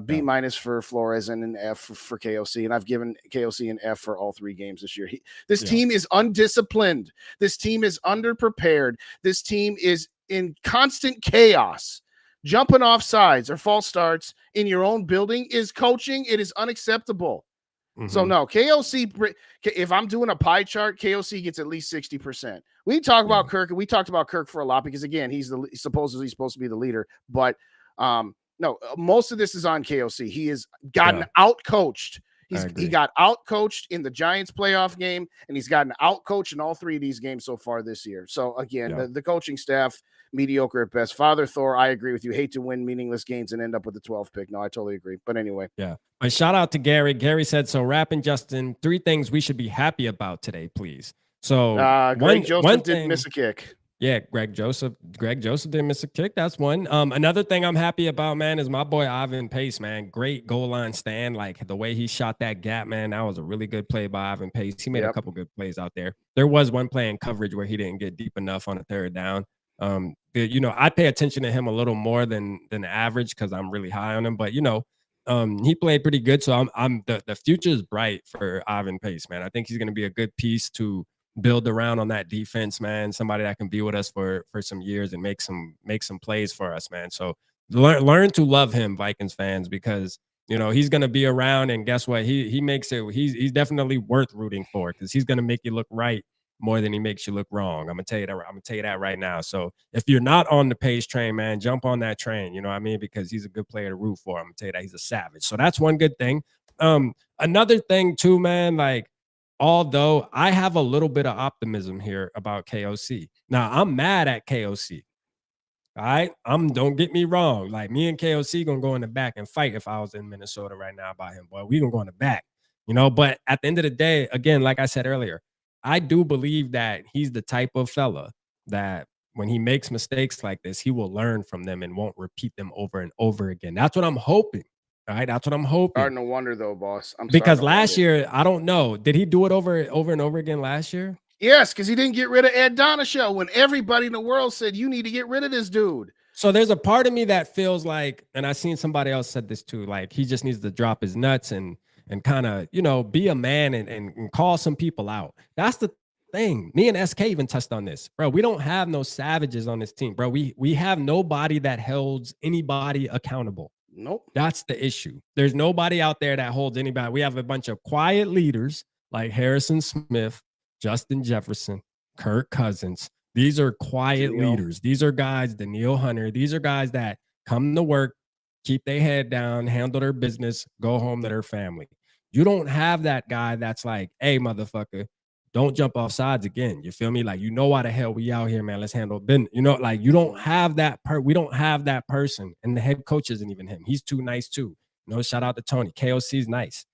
B minus for Flores and an F for KOC. And I've given KOC an F for all 3 games this year. This team is undisciplined. This team is underprepared. This team is in constant chaos. Jumping off sides or false starts in your own building is coaching. It is unacceptable. So no, KOC, if I'm doing a pie chart, KOC gets at least 60%. We talk about Kirk, and we talked about Kirk for a lot because, again, he's supposedly supposed to be the leader. But no, most of this is on KOC. He has gotten out-coached. He got out-coached in the Giants playoff game, and he's gotten out-coached in all 3 of these games so far this year. So, again, the coaching staff, mediocre at best. Father Thor, I agree with you. Hate to win meaningless games and end up with the 12th pick. No, I totally agree. But anyway. Yeah. A shout out to Gary. Gary said, so rapping Justin, 3 things we should be happy about today, please. So Greg Joseph didn't miss a kick. Yeah, Greg Joseph didn't miss a kick. That's one. Another thing I'm happy about, man, is my boy Ivan Pace, man. Great goal line stand. Like the way he shot that gap, man, that was a really good play by Ivan Pace. He made a couple good plays out there. There was one play in coverage where he didn't get deep enough on a 3rd down. I pay attention to him a little more than the average because I'm really high on him. But he played pretty good. So the future is bright for Ivan Pace, man. I think he's going to be a good piece to build around on that defense, man. Somebody that can be with us for some years and make some plays for us, man. So learn to love him, Vikings fans, because he's going to be around, and guess what? He makes it. He's definitely worth rooting for because he's going to make you look right more than he makes you look wrong. I'm gonna tell you that. I'm gonna tell you that right now. So if you're not on the Pace train, man, jump on that train. You know what I mean? Because he's a good player to root for. I'm gonna tell you that he's a savage. So that's one good thing. Another thing too, man. Like, although I have a little bit of optimism here about KOC. Now I'm mad at KOC. All right, don't get me wrong. Like me and KOC gonna go in the back and fight if I was in Minnesota right now about him. Boy, we gonna go in the back. But at the end of the day, again, like I said earlier, I do believe that he's the type of fella that when he makes mistakes like this, he will learn from them and won't repeat them over and over again. That's what I'm hoping. All right. That's what I'm hoping. Starting to wonder though, boss. Because last year, I don't know. Did he do it over and over again last year? Yes, because he didn't get rid of Ed Donishow when everybody in the world said, you need to get rid of this dude. So there's a part of me that feels like, and I seen somebody else said this too, like he just needs to drop his nuts and kind of, be a man and call some people out. That's the thing. Me and SK even touched on this, bro. We don't have no savages on this team, bro. We have nobody that holds anybody accountable. Nope. That's the issue. There's nobody out there that holds anybody. We have a bunch of quiet leaders like Harrison Smith, Justin Jefferson, Kirk Cousins. These are quiet leaders. These are guys, Daniil Hunter. These are guys that come to work, keep their head down, handle their business, go home to their family. You don't have that guy that's like, hey, motherfucker, don't jump off sides again. You feel me? Like, why the hell we out here, man? Let's handle business. Like you don't have that we don't have that person. And the head coach isn't even him. He's too nice too. Shout out to Tony. KOC's nice.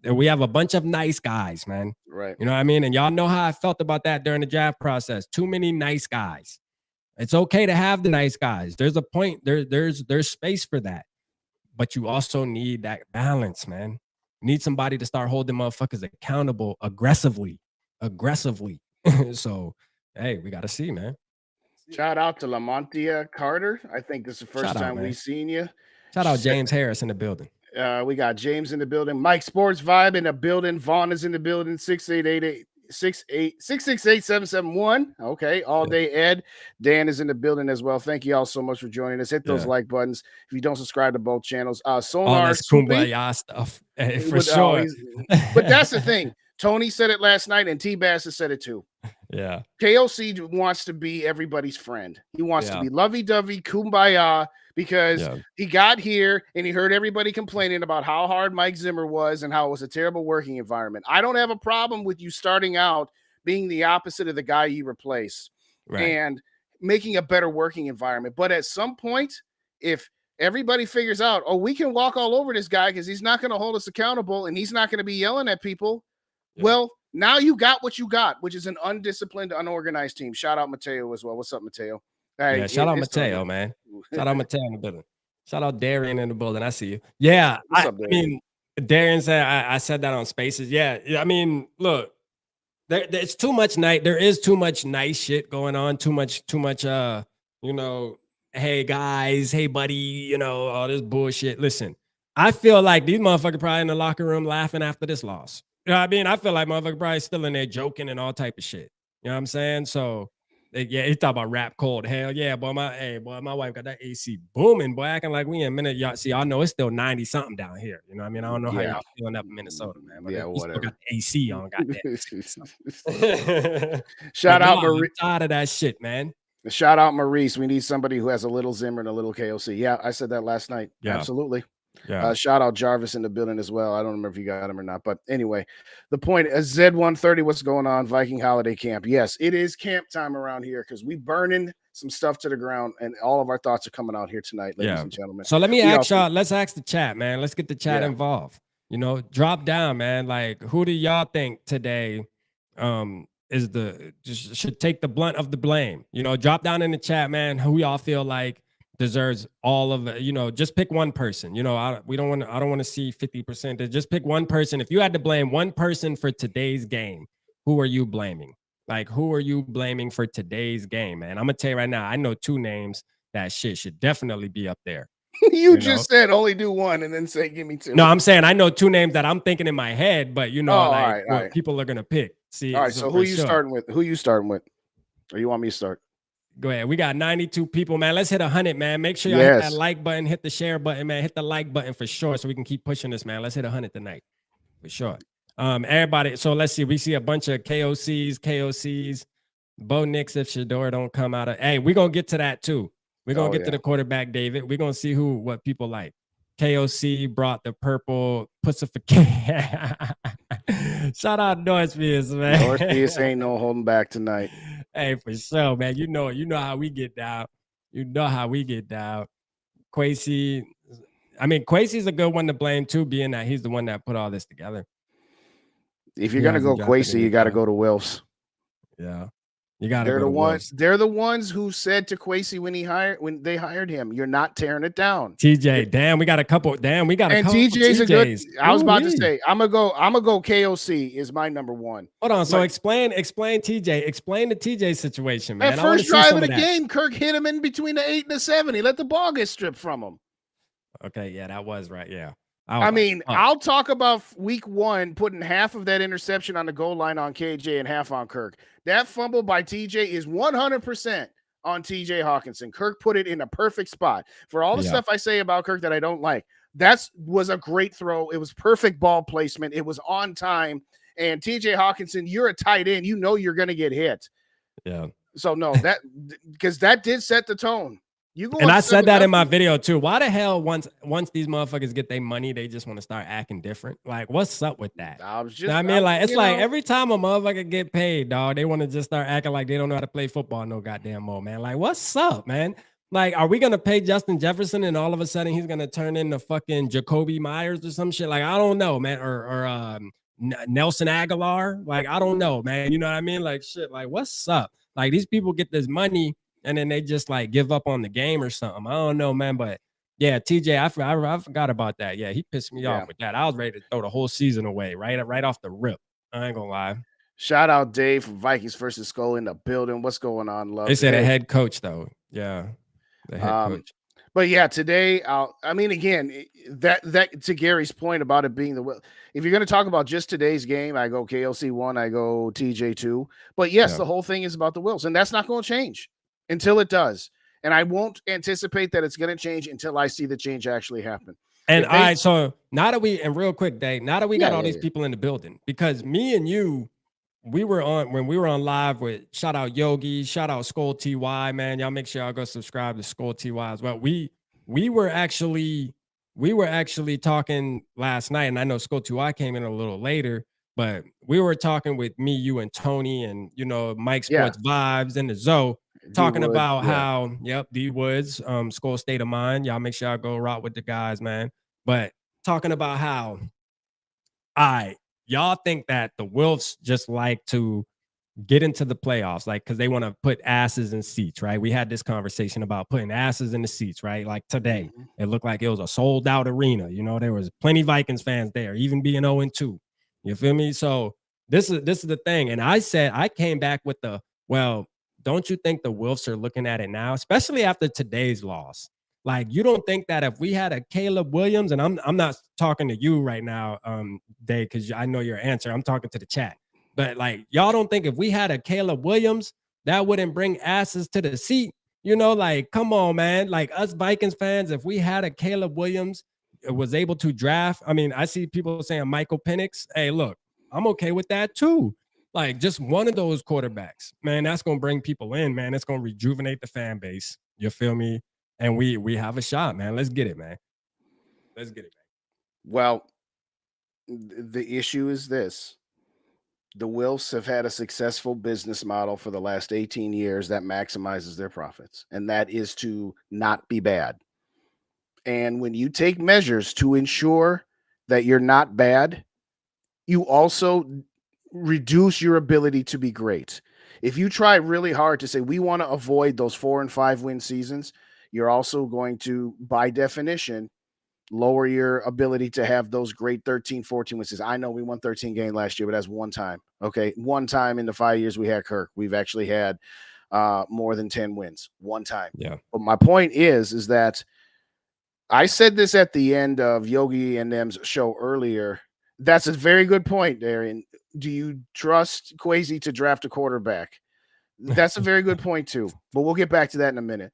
We have a bunch of nice guys, man. Right. You know what I mean? And y'all know how I felt about that during the draft process. Too many nice guys. It's okay to have the nice guys. There's a point. There's space for that. But you also need that balance, man. You need somebody to start holding motherfuckers accountable aggressively. So, hey, we got to see, man. Shout out to Lamontia Carter. I think this is the first time we've seen you. Shout out James Harris in the building. We got James in the building. Mike Sports Vibe in the building. Vaughn is in the building. 668-771. Okay. All day Ed. Dan is in the building as well. Thank you all so much for joining us. Hit those like buttons if you don't subscribe to both channels. Sonar all this kumbaya stuff for sure. But that's the thing. Tony said it last night, and T-Bass has said it too. Yeah. KOC wants to be everybody's friend. He wants to be lovey-dovey, kumbaya, because he got here and he heard everybody complaining about how hard Mike Zimmer was and how it was a terrible working environment. I don't have a problem with you starting out being the opposite of the guy you replace and making a better working environment. But at some point, if everybody figures out, we can walk all over this guy because he's not going to hold us accountable and he's not going to be yelling at people. Well, now you got what you got, which is an undisciplined, unorganized team. Shout out Mateo as well. What's up, Mateo? Hey, shout out Mateo, man. Shout out Mateo in the building. Shout out Darian in the building. I see you. Yeah, What's I up, Darian? mean, Darian said I said that on Spaces. Yeah, I mean, look, there's too much night. There is too much nice shit going on. Too much. You know, hey guys, hey buddy, all this bullshit. Listen, I feel like these motherfuckers probably in the locker room laughing after this loss. You know what I mean? I feel like motherfuckers probably still in there joking and all type of shit. You know what I'm saying? So yeah, he talk about rap cold. Hell yeah, boy. My wife got that AC booming, boy, acting like we in minute. Y'all see, y'all know it's still 90 something down here. You know what I mean? I don't know how Yeah. y'all feeling up in Minnesota, man. But Yeah, we still got whatever. the AC on, goddamn. Shout out I'm Maurice. tired of that shit, man. Shout out Maurice. We need somebody who has a little Zimmer and a little KOC. Yeah, I said that last night. Yeah. Absolutely. Yeah. Shout out Jarvis in the building as well. I don't remember if you got him or not, but anyway, the point is Z130. What's going on? Viking holiday camp. Yes, it is camp time around here because we burning some stuff to the ground, and all of our thoughts are coming out here tonight, ladies and gentlemen. So let me ask y'all. Let's ask the chat, man. Let's get the chat Yeah. involved. Drop down, man. Like, who do y'all think today should take the blunt of the blame? Drop down in the chat, man. Who y'all feel like deserves all of it? Just pick one person. I don't want to see 50%. Just pick one person. If you had to blame one person for today's game, who are you blaming? Like, who are you blaming for today's game, man? I'm gonna tell you right now, I know two names that shit should definitely be up there. You just said only do one and then say give me two. No, I'm saying I know two names that I'm thinking in my head, but all what right. people are gonna pick. See, all right. So who you starting with? Who you starting with? Or you want me to start? Go ahead. We got 92 people, man. Let's hit 100, man. Make sure y'all hit that like button, hit the share button, man. Hit the like button for sure, so we can keep pushing this, man. Let's hit 100 tonight, for sure. Everybody. So let's see. We see a bunch of KOCs. Bo Nix if Shador don't come out of. Hey, we're gonna get to that too. We're gonna get to the quarterback, David. We're gonna see what people like. KOC brought the purple pussification. Shout out Northfields, man. Northfields ain't no holding back tonight. Hey, for sure, man. You know how we get down. Quasi, Quasi's a good one to blame too, being that he's the one that put all this together. If you're gonna go Quasi, you got to go to Wilfs. Yeah. You got to They're go the to ones. Wolves. They're the ones who said to Quasi when they hired him, "You're not tearing it down." TJ, damn, we got a couple. Damn, we got a couple. And TJ's a good. I was about to Ooh-wee. say, I'm gonna go KOC is my number one. Hold on. So explain TJ. Explain the TJ situation, man. That first drive of the game, Kirk hit him in between the 8 and the 7. He let the ball get stripped from him. Okay, yeah, that was right. Yeah. I'll talk about week 1 putting half of that interception on the goal line on KJ and half on Kirk. That fumble by TJ is 100% on TJ Hawkinson. Kirk put it in a perfect spot. For all the stuff I say about Kirk that I don't like, that was a great throw. It was perfect ball placement. It was on time. And TJ Hawkinson, you're a tight end. You know you're going to get hit. Yeah. So no, because that did set the tone. And I said that in my video too. Why the hell once these motherfuckers get their money, they just want to start acting different? Like, what's up with that? Every time a motherfucker get paid, dog, they want to just start acting like they don't know how to play football no goddamn more, man. Like, what's up, man? Like, are we gonna pay Justin Jefferson and all of a sudden he's gonna turn into fucking Jacoby Myers or some shit? Like, I don't know, man. Or Nelson Aguilar. Like, I don't know, man. You know what I mean? Like, shit. Like, what's up? Like, these people get this money and then they just like give up on the game or something. I don't know, man. But yeah, TJ, I forgot about that. Yeah, he pissed me off with that. I was ready to throw the whole season away, right off the rip. I ain't gonna lie. Shout out Dave from Vikings versus Skull in the building. What's going on, love? They said a head coach though. Yeah, the head coach. But yeah, today, again, that to Gary's point about it being if you're going to talk about just today's game, I go KLC 1, I go TJ 2. But yes, the whole thing is about the Wills, and that's not going to change until it does. And I won't anticipate that it's going to change until I see the change actually happen. And so now that real quick, Dave, now that we got all these people in the building, because me and you, when we were on live with shout out Yogi, shout out Skull TY, man. Y'all make sure y'all go subscribe to Skull TY as well. We were actually talking last night, and I know Skull TY came in a little later, but we were talking with me, you, and Tony, and Mike Sports Vibes and the Zoe. Talking about how, D Woods, Skull State of Mind. Y'all make sure y'all go rock with the guys, man. But talking about how y'all think that the Wilfs just like to get into the playoffs, like, because they want to put asses in seats, right? We had this conversation about putting asses in the seats, right? Like today, Mhm. it looked like it was a sold out arena. You know, there was plenty Vikings fans there, even being 0-2. You feel me? So this is the thing. And I said, I came back with the, well, don't you think the Wolves are looking at it now, especially after today's loss? Like, you don't think that if we had a Caleb Williams, and I'm not talking to you right now, Dave, because I know your answer. I'm talking to the chat. But like, y'all don't think if we had a Caleb Williams, that wouldn't bring asses to the seat? You know, like, come on, man. Like, us Vikings fans, if we had a Caleb Williams was able to draft, I mean, I see people saying Michael Penix. Hey, look, I'm okay with that too. Like, just one of those quarterbacks, man, that's gonna bring people in, man. It's gonna rejuvenate the fan base. You feel me? And we have a shot, man. Let's get it, man. Let's get it, Well, the issue is this. The Wilfs have had a successful business model for the last 18 years that maximizes their profits, and that is to not be bad. And when you take measures to ensure that you're not bad, you also reduce your ability to be great. If you try really hard to say, we want to avoid those 4 and 5 win seasons, you're also going to, by definition, lower your ability to have those great 13, 14 wins. I know we won 13 games last year, but that's one time. Okay. One time in the 5 years we had Kirk. We've actually had more than 10 wins one time. Yeah. But my point is that I said this at the end of Yogi and them's show earlier. That's a very good point, Darian. Do you trust Kwesi to draft a quarterback? That's a very good point too. But we'll get back to that in a minute.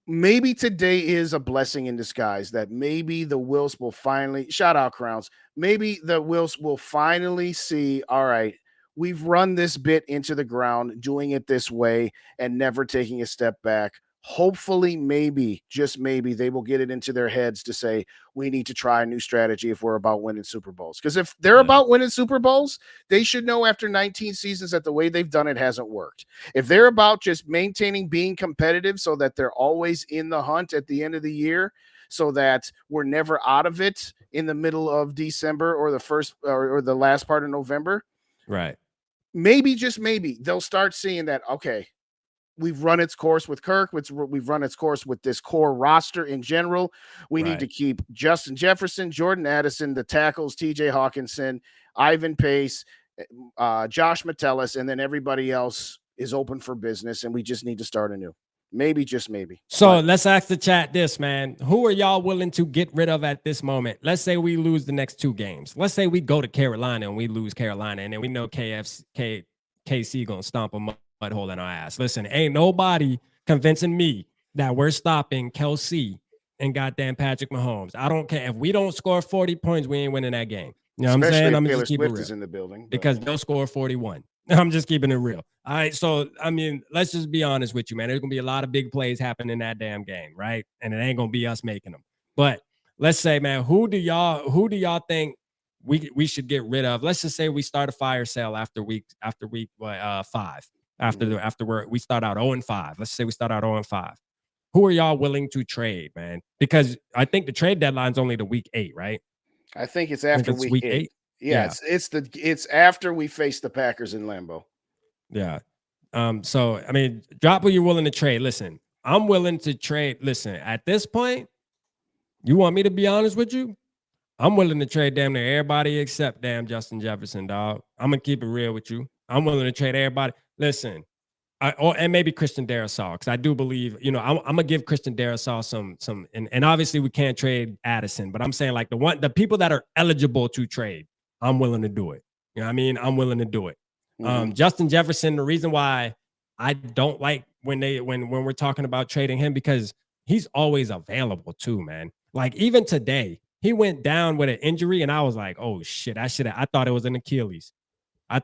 Maybe today is a blessing in disguise that maybe the Wills will finally, shout out Crowns, maybe the Wills will finally see, all right, we've run this bit into the ground, doing it this way and never taking a step back. Hopefully, maybe, just maybe, they will get it into their heads to say, we need to try a new strategy if we're about winning Super Bowls. Because if they're about winning Super Bowls, they should know after 19 seasons that the way they've done it hasn't worked. If they're about just maintaining being competitive so that they're always in the hunt at the end of the year, so that we're never out of it in the middle of December or the first or the last part of November, right. maybe, just maybe, they'll start seeing that, okay, we've run its course with Kirk. We've run its course with this core roster in general. We need to keep Justin Jefferson, Jordan Addison, the tackles, TJ Hawkinson, Ivan Pace, Josh Metellus, and then everybody else is open for business, and we just need to start anew. Maybe, just maybe. So let's ask the chat this, man. Who are y'all willing to get rid of at this moment? Let's say we lose the next 2 games. Let's say we go to Carolina and we lose Carolina, and then we know KC gonna stomp a mud hole in our ass. Listen, ain't nobody convincing me that we're stopping Kelsey and goddamn Patrick Mahomes. I don't care if we don't score 40 points, we ain't winning that game. You know what I'm saying? I'm Taylor just keep Swift it real is in the building because they'll score 41. I'm just keeping it real. All right. So, I mean, let's just be honest with you, man. There's going to be a lot of big plays happening in that damn game, right? And it ain't going to be us making them. But let's say, man, who do y'all think we should get rid of? Let's just say we start a fire sale after week 5. After we start out 0-5. Let's say we start out 0-5. Who are y'all willing to trade, man? Because I think the trade deadline's only the week 8, right? I think it's after week 8. Yeah, it's after we face the Packers in Lambeau. Yeah. So I mean, drop who you're willing to trade. Listen, I'm willing to trade. Listen, at this point, you want me to be honest with you? I'm willing to trade damn near everybody except damn Justin Jefferson, dog. I'm gonna keep it real with you. I'm willing to trade everybody. Listen, and maybe Christian Darrisaw, because I do believe, you know, I'm gonna give Christian Darrisaw some, and obviously we can't trade Addison, but I'm saying like the people that are eligible to trade, I'm willing to do it. You know what I mean? I'm willing to do it. Justin Jefferson, the reason why I don't like when we're talking about trading him, because he's always available too, man. Like even today, he went down with an injury, and I was like, oh shit, I thought it was an Achilles. I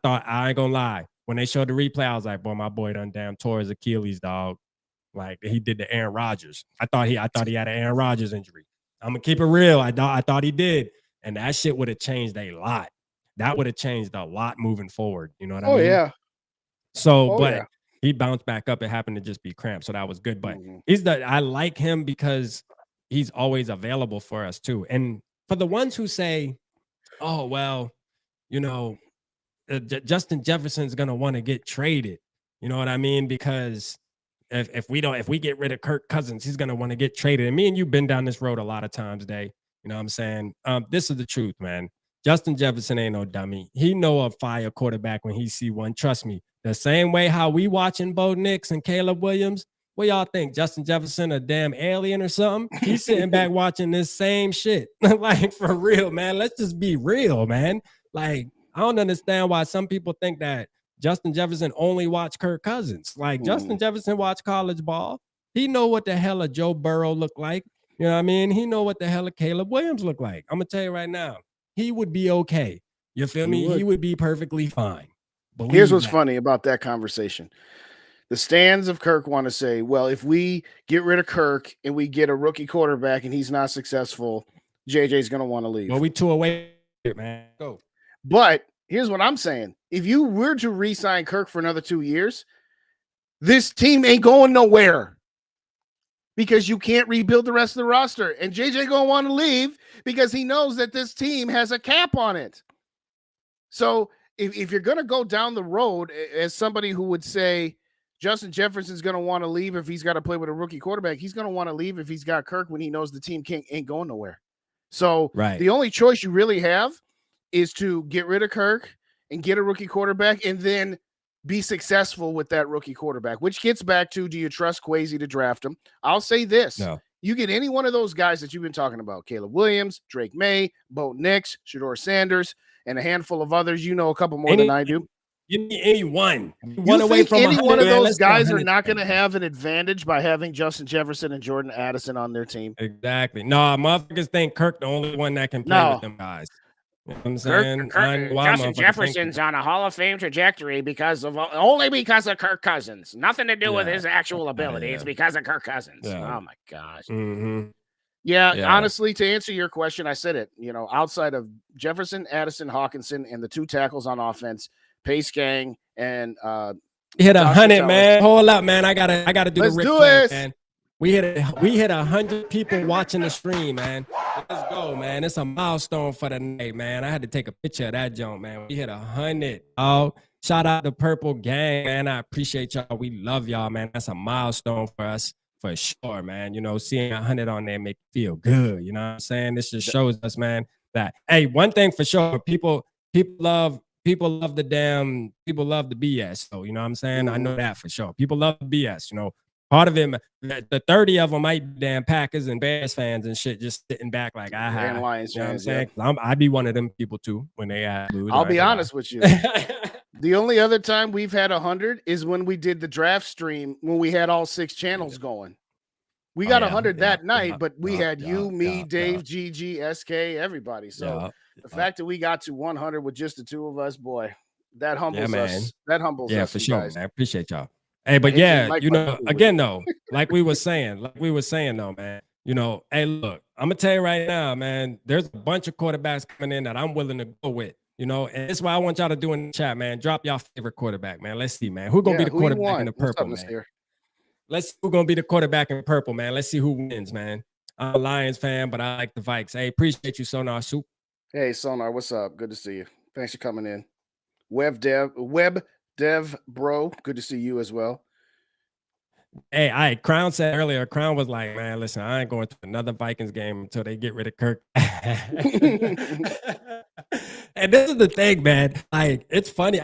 ain't gonna lie. When they showed the replay, I was like, boy, my boy done damn tore his Achilles, dog. Like he did the Aaron Rodgers. I thought he had an Aaron Rodgers injury. I'm gonna keep it real. I thought he did. And that shit would have changed a lot. That would have changed a lot moving forward. You know what I mean? Oh, yeah. So, he bounced back up. It happened to just be cramped. So that was good. But I like him because he's always available for us too. And for the ones who say, oh, well, you know, Justin Jefferson's gonna want to get traded. You know what I mean? Because if we get rid of Kirk Cousins, he's gonna want to get traded. And me and you've been down this road a lot of times, Day. You know what I'm saying? This is the truth, man. Justin Jefferson ain't no dummy. He know a fire quarterback when he see one. Trust me. The same way how we watching Bo Nix and Caleb Williams. What y'all think? Justin Jefferson a damn alien or something? He's sitting back watching this same shit. Like, for real, man. Let's just be real, man. Like, I don't understand why some people think that Justin Jefferson only watched Kirk Cousins. Like, Justin Jefferson watched college ball. He know what the hell a Joe Burrow look like. You know what I mean? He know what the hell a Caleb Williams look like. I'm going to tell you right now. He would be okay. You feel me? He would be perfectly fine. Here's what's funny about that conversation. The stands of Kirk want to say, well, if we get rid of Kirk and we get a rookie quarterback and he's not successful, JJ's going to want to leave. Well, we two away, man. Go. But here's what I'm saying. If you were to re-sign Kirk for another 2 years, this team ain't going nowhere because you can't rebuild the rest of the roster. And JJ going to want to leave because he knows that this team has a cap on it. So if you're going to go down the road as somebody who would say, Justin Jefferson's going to want to leave if he's got to play with a rookie quarterback. He's going to want to leave if he's got Kirk when he knows the team ain't going nowhere. So the only choice you really have is to get rid of Kirk and get a rookie quarterback and then be successful with that rookie quarterback, which gets back to, do you trust Kwesi to draft him? I'll say this. No. You get any one of those guys that you've been talking about, Caleb Williams, Drake May, Bo Nix, Shedeur Sanders, and a handful of others. You know a couple more than I do. Give me anyone. You away think from any one of those guys are not going to have an advantage by having Justin Jefferson and Jordan Addison on their team? Exactly. No, motherfuckers think Kirk the only one that can play with them guys. You know what I'm saying? Justin Jefferson's on a Hall of Fame trajectory only because of Kirk Cousins. Nothing to do with his actual ability. It's because of Kirk Cousins. Oh my gosh. Yeah, honestly, to answer your question, I said it. You know, outside of Jefferson, Addison, Hawkinson, and the two tackles on offense, Pace Gang and hit 100, man. Hold up, man. I gotta do Let's the do Flair, this. man. We hit 100 people watching the stream, man. Let's go, man. It's a milestone for the night, man. I had to take a picture of that joint, man. We hit 100. Oh, shout out to Purple Gang, man. I appreciate y'all. We love y'all, man. That's a milestone for us. For sure, man. You know, seeing 100 on there make you feel good. You know what I'm saying? This just shows us, man, that, hey, one thing for sure, people love the BS. So, you know what I'm saying? I know that for sure. People love the BS, you know. Part of it, the 30 of them might be damn Packers and Bears fans and shit, just sitting back like, and Lions you know fans, what I'm saying? I'd be one of them people too when they lose. I'll be honest with you. The only other time we've had 100 is when we did the draft stream when we had all 6 channels going. We got 100 that night, but we had you, me, Dave, GG, SK, everybody. So the fact that we got to 100 with just the two of us, boy, that humbles us. That humbles us. Yeah, for sure. Man. I appreciate y'all. Hey, but you know, again, though, like we were saying, though, man, you know, hey, look, I'm going to tell you right now, man, there's a bunch of quarterbacks coming in that I'm willing to go with, you know, and that's why I want y'all to do in the chat, man. Drop y'all favorite quarterback, man. Let's see, man. Who's going to be the quarterback in the purple, man? Let's see who's going to be the quarterback in purple, man. Let's see who wins, man. I'm a Lions fan, but I like the Vikes. Hey, appreciate you, Sonar Soup. Hey, Sonar, what's up? Good to see you. Thanks for coming in. Web Dev Bro, good to see you as well. Hey, Crown said earlier, Crown was like, man, listen, I ain't going to another Vikings game until they get rid of Kirk. And this is the thing, man. Like, it's funny.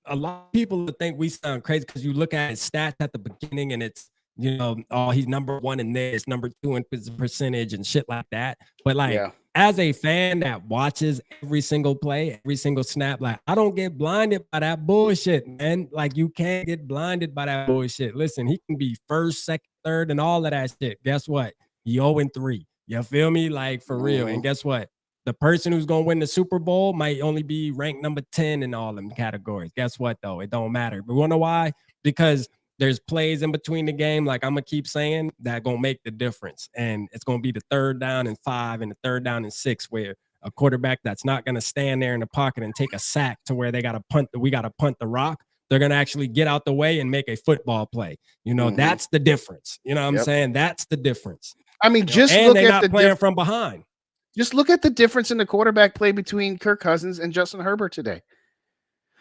A lot of people think we sound crazy because you look at his stats at the beginning and it's, you know, oh, he's number 1 in this, number 2 in percentage and shit like that. But like, as a fan that watches every single play, every single snap, like, I don't get blinded by that bullshit, man. Like, you can't get blinded by that bullshit. Listen, he can be first, second, third, and all of that shit. Guess what? He 0-3. You feel me? Like, for real. And guess what? The person who's going to win the Super Bowl might only be ranked number 10 in all them categories. Guess what, though? It don't matter. But you know why? Because there's plays in between the game, like I'm going to keep saying, that going to make the difference. And it's going to be the 3rd down and 5 and the 3rd down and 6 where a quarterback that's not going to stand there in the pocket and take a sack to where they got to punt. We got to punt the rock. They're going to actually get out the way and make a football play. You know, that's the difference. You know what I'm saying? That's the difference. I mean, just look at the playing from behind. Just look at the difference in the quarterback play between Kirk Cousins and Justin Herbert today.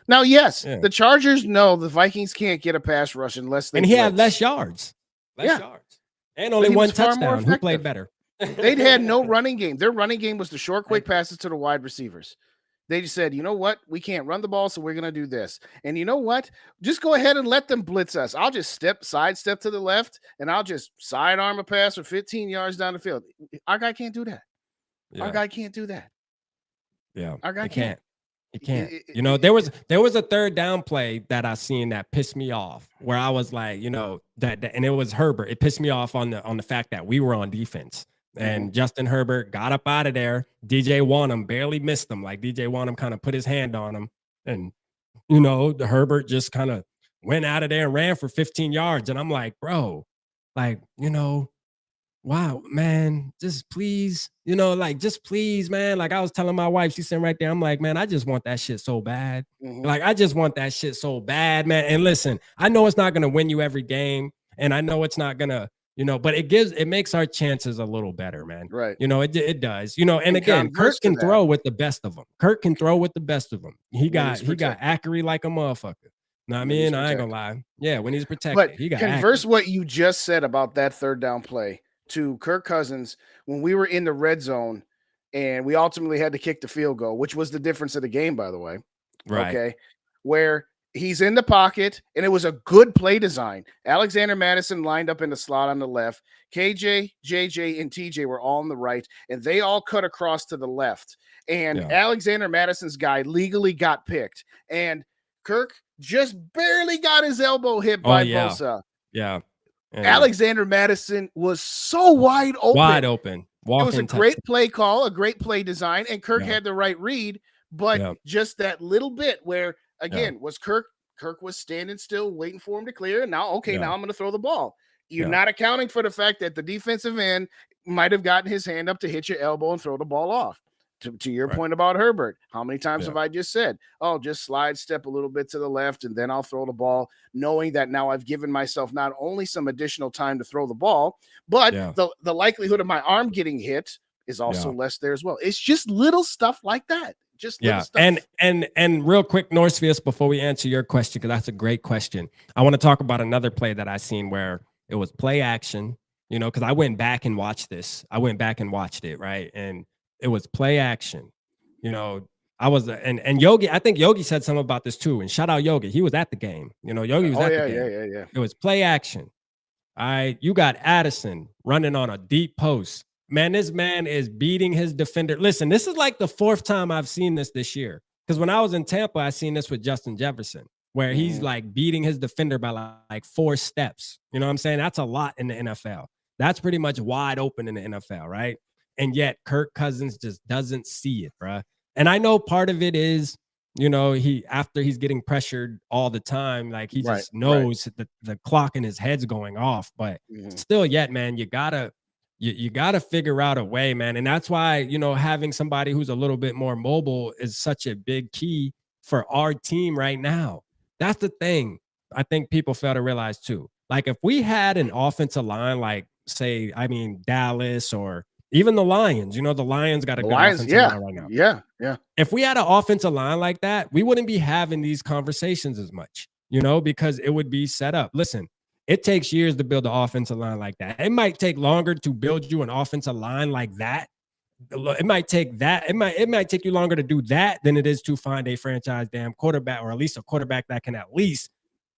Now, yes, Yeah. the Chargers know the Vikings can't get a pass rush unless they And he had blitz. less yards. Less yards. And only he one was far more touchdown. Who played effective. better? They'd had no running game. Their running game was the short, quick passes to the wide receivers. They just said, you know what? We can't run the ball, so we're going to do this. And you know what? Just go ahead and let them blitz us. I'll just sidestep to the left, and I'll just sidearm a pass for 15 yards down the field. Our guy can't do that. Yeah. Our guy can't do that. Yeah. Our guy He can't. He can't. You know, there was a third down play that I seen that pissed me off, where I was like, you know, that and it was Herbert. It pissed me off on the fact that we were on defense. And Justin Herbert got up out of there. DJ Wanham barely missed him. Like DJ Wanham kind of put his hand on him. And, you know, the Herbert just kind of went out of there and ran for 15 yards. And I'm like, bro, like, you know, wow, man, just please, you know, like, just please, man. Like I was telling my wife, she's sitting right there. I'm like, man, I just want that shit so bad. Like, I just want that shit so bad, man. And listen, I know it's not going to win you every game. And I know it's not going to, you know, but it makes our chances a little better, man. Right. You know, it does, you know, and again, Kirk can throw with the best of them. Kirk can throw with the best of them. He got accurate like a motherfucker. Know what I mean? I ain't gonna lie. Yeah, when he's protected. But he got converse accurate. what you just said about that third down play to Kirk Cousins when we were in the red zone and we ultimately had to kick the field goal, which was the difference of the game, by the way. Right. Okay. Where he's in the pocket, and it was a good play design. Alexander Madison lined up in the slot on the left. KJ, JJ, and TJ were all on the right, and they all cut across to the left. And Alexander Madison's guy legally got picked. And Kirk just barely got his elbow hit by Bosa. Yeah. Alexander Madison was so wide open. Wide open. It was a great play call, a great play design, and Kirk had the right read, but just that little bit where, again, was Kirk was standing still waiting for him to clear, and now, now I'm going to throw the ball. You're not accounting for the fact that the defensive end might have gotten his hand up to hit your elbow and throw the ball off. To your point about Herbert, how many times have I just said, oh, just slide step a little bit to the left and then I'll throw the ball, knowing that now I've given myself not only some additional time to throw the ball, but the likelihood of my arm getting hit is also less there as well. It's just little stuff like that. Just little stuff. And real quick, Norsefius, before we answer your question, because that's a great question, I want to talk about another play that I seen where it was play action, you know, because I went back and watched this. I went back and watched it, right? And it was play action. You know, I was and Yogi, I think Yogi said something about this too. And shout out Yogi. He was at the game. You know, Yogi was at the game. Yeah. It was play action. All right. You got Addison running on a deep post. Man, this man is beating his defender. Listen, this is like the fourth time I've seen this year. Because when I was in Tampa, I seen this with Justin Jefferson, where he's like beating his defender by like 4 steps. You know what I'm saying? That's a lot in the NFL. That's pretty much wide open in the NFL, right? And yet Kirk Cousins just doesn't see it, bro. And I know part of it is, you know, after he's getting pressured all the time, like he just knows the clock in his head's going off. But still, yet, man, you gotta figure out a way, man. And that's why, you know, having somebody who's a little bit more mobile is such a big key for our team right now. That's the thing I think people fail to realize too. Like if we had an offensive line, like say, Dallas or even the Lions, you know, the Lions got a good offensive line right now. Yeah. If we had an offensive line like that, we wouldn't be having these conversations as much, you know, because it would be set up. Listen, it takes years to build an offensive line like that. It might take longer to build you an offensive line like that. It might take that. It might take you longer to do that than it is to find a franchise damn quarterback, or at least a quarterback that can at least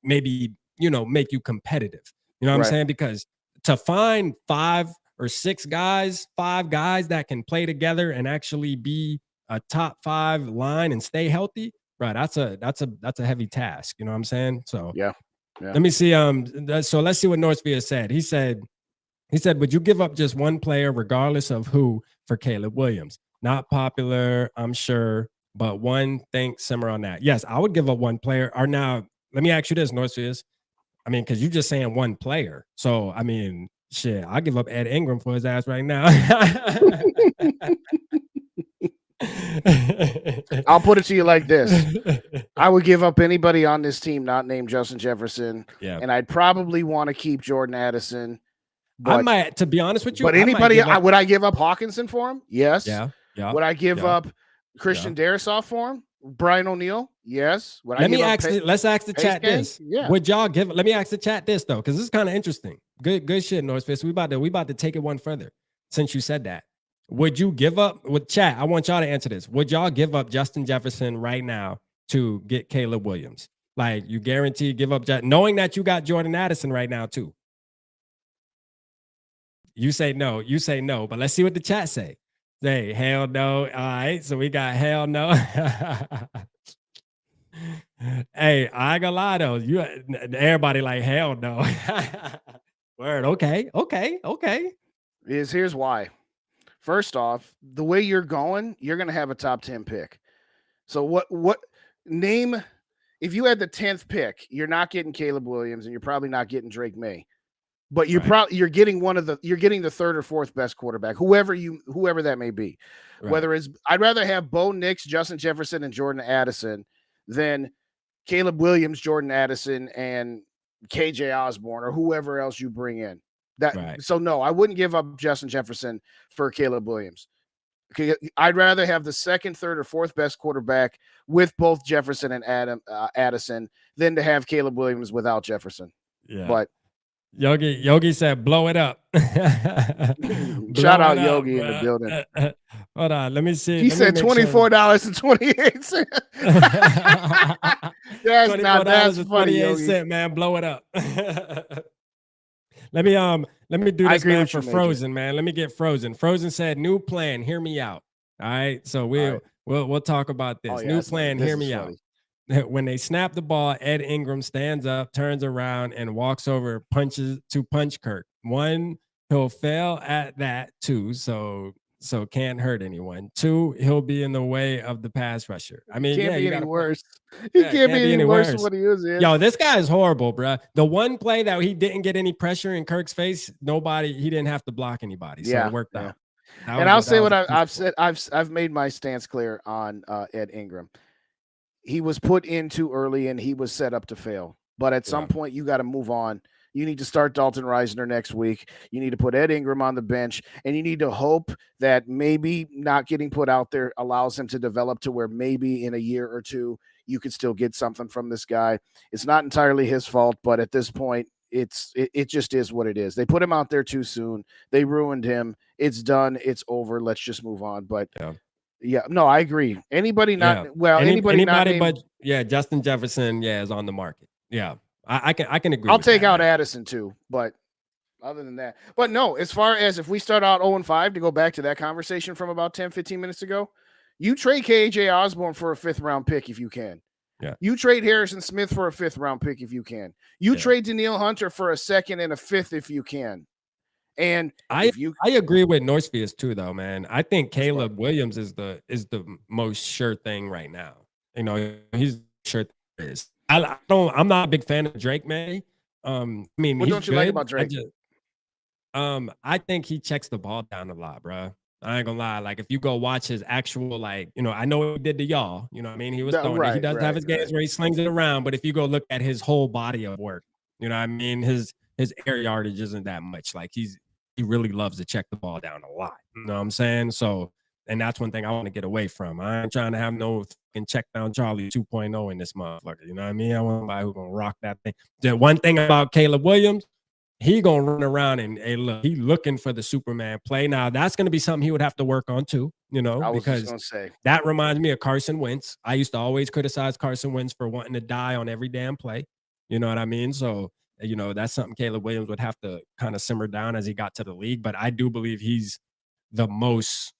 maybe, you know, make you competitive. You know what I'm saying? Because to find 5 or 6 guys, 5 guys that can play together and actually be a top 5 line and stay healthy, right? That's a heavy task. You know what I'm saying? So let me see. So let's see what Northfield said. He said, would you give up just one player, regardless of who, for Caleb Williams? Not popular, I'm sure, but one. Think simmer on that. Yes, I would give up one player. Or now, let me ask you this, Northfield. I mean, because you're just saying one player. So I mean, shit, I'll give up Ed Ingram for his ass right now. I'll put it to you like this. I would give up anybody on this team not named Justin Jefferson. Yeah. And I'd probably want to keep Jordan Addison. But, I might, to be honest with you. But anybody, would I give up Hawkinson for him? Yes. Yeah. Would I give up Christian Darisaw for him? Brian O'Neill? Yes. Let's ask the chat this. Yeah. Would y'all give? Let me ask the chat this though, because this is kind of interesting. Good shit, North Fist. We about to take it one further. Since you said that, would you give up with chat? I want y'all to answer this. Would y'all give up Justin Jefferson right now to get Caleb Williams? Like you guarantee give up, knowing that you got Jordan Addison right now too. You say no. You say no. But let's see what the chat say. Say hell no. All right. So we got hell no. Hey, I ain't gonna lie though. Everybody like hell no. Word. Okay. Here's why. First off, the way you're going, you're gonna have a top 10 pick. So what name if you had the 10th pick, you're not getting Caleb Williams and you're probably not getting Drake May. But you're getting the third or fourth best quarterback, whoever that may be. Right. Whether it's I'd rather have Bo Nix, Justin Jefferson, and Jordan Addison than Caleb Williams, Jordan Addison, and KJ Osborne or whoever else you bring in. So no, I wouldn't give up Justin Jefferson for Caleb Williams. I'd rather have the second, third, or fourth best quarterback with both Jefferson and Addison than to have Caleb Williams without Jefferson. Yeah. But Yogi said, blow it up. Shout out Yogi in the building. Hold on, let me see. He said $24.28. That's funny, Yogi. Man, blow it up. Let me do this, man, for Frozen, man. Let me get Frozen. Frozen said, new plan, hear me out. All right, so we'll talk about this. New plan, hear me out. When they snap the ball, Ed Ingram stands up, turns around, and walks over, punch Kirk. One, he'll fail at that. Two, so can't hurt anyone. Two, he'll be in the way of the pass rusher. I mean, can't be any worse. He can't be any worse than what he was in. Yo, this guy is horrible, bro. The one play that he didn't get any pressure in Kirk's face, he didn't have to block anybody. So it worked out. And I'll say what I've said. I've made my stance clear on Ed Ingram. He was put in too early and he was set up to fail. But at some point, you got to move on. You need to start Dalton Reisner next week. You need to put Ed Ingram on the bench, and you need to hope that maybe not getting put out there allows him to develop to where maybe in a year or two you could still get something from this guy. It's not entirely his fault, but at this point, it just is what it is. They put him out there too soon. They ruined him. It's done. It's over. Let's just move on. But yeah, no, I agree. Anybody not anybody not named, but Justin Jefferson, is on the market. Yeah, I can agree. I'll take out Addison too, but other than that, but no, as far as if we start out 0-5 to go back to that conversation from about 10-15 minutes ago, you trade KJ Osborne for a 5th round pick if you can. Yeah. You trade Harrison Smith for a 5th round pick if you can. You trade Danielle Hunter for a 2nd and a 5th if you can. And I agree with Northfield too, though, man. I think Caleb Williams is the most sure thing right now. You know, he's sure is. I'm not a big fan of Drake May. I mean, what don't you like about Drake? I think he checks the ball down a lot, bro. I ain't gonna lie. Like, if you go watch his actual, I know what he did to y'all. You know what I mean? He was throwing it. He does have his games where he slings it around, but if you go look at his whole body of work, you know what I mean? His air yardage isn't that much. Like, he really loves to check the ball down a lot. You know what I'm saying? So, and that's one thing I want to get away from. I ain't trying to have no fucking check down Charlie 2.0 in this motherfucker. You know what I mean? I want somebody who's gonna rock that thing. The one thing about Caleb Williams, he gonna run around and look, he looking for the Superman play. Now that's gonna be something he would have to work on too, because that reminds me of Carson Wentz. I used to always criticize Carson Wentz for wanting to die on every damn play. You know what I mean? So, that's something Caleb Williams would have to kind of simmer down as he got to the league. But I do believe he's the most,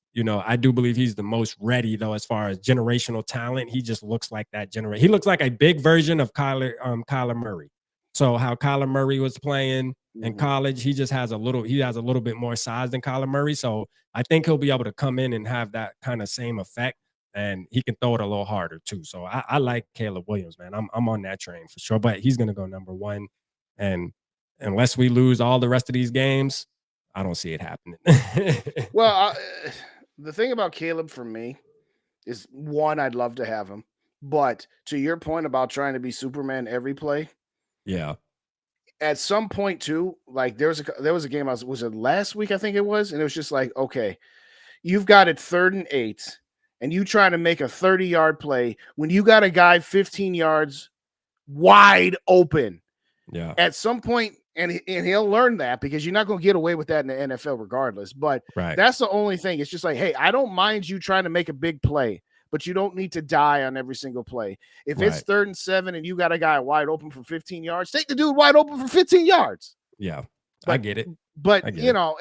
ready though, as far as generational talent. He just looks like that generation. He looks like a big version of Kyler Murray. So how Kyler Murray was playing in college, he has a little bit more size than Kyler Murray. So I think he'll be able to come in and have that kind of same effect, and he can throw it a little harder too. So I like Caleb Williams, man. I'm on that train for sure, but he's going to go number 1. And unless we lose all the rest of these games, I don't see it happening. Well, the thing about Caleb for me is, one, I'd love to have him. But to your point about trying to be Superman every play, yeah. At some point too, like there was a game was it last week? I think it was, and it was just like, okay, you've got it 3rd and 8, and you try to make a 30-yard play when you got a guy 15 yards wide open. Yeah. At some point, and he'll learn that, because you're not going to get away with that in the NFL regardless. But that's the only thing. It's just like, hey, I don't mind you trying to make a big play, but you don't need to die on every single play. If it's 3rd and 7 and you got a guy wide open for 15 yards, take the dude wide open for 15 yards. Yeah, I get it. But you know,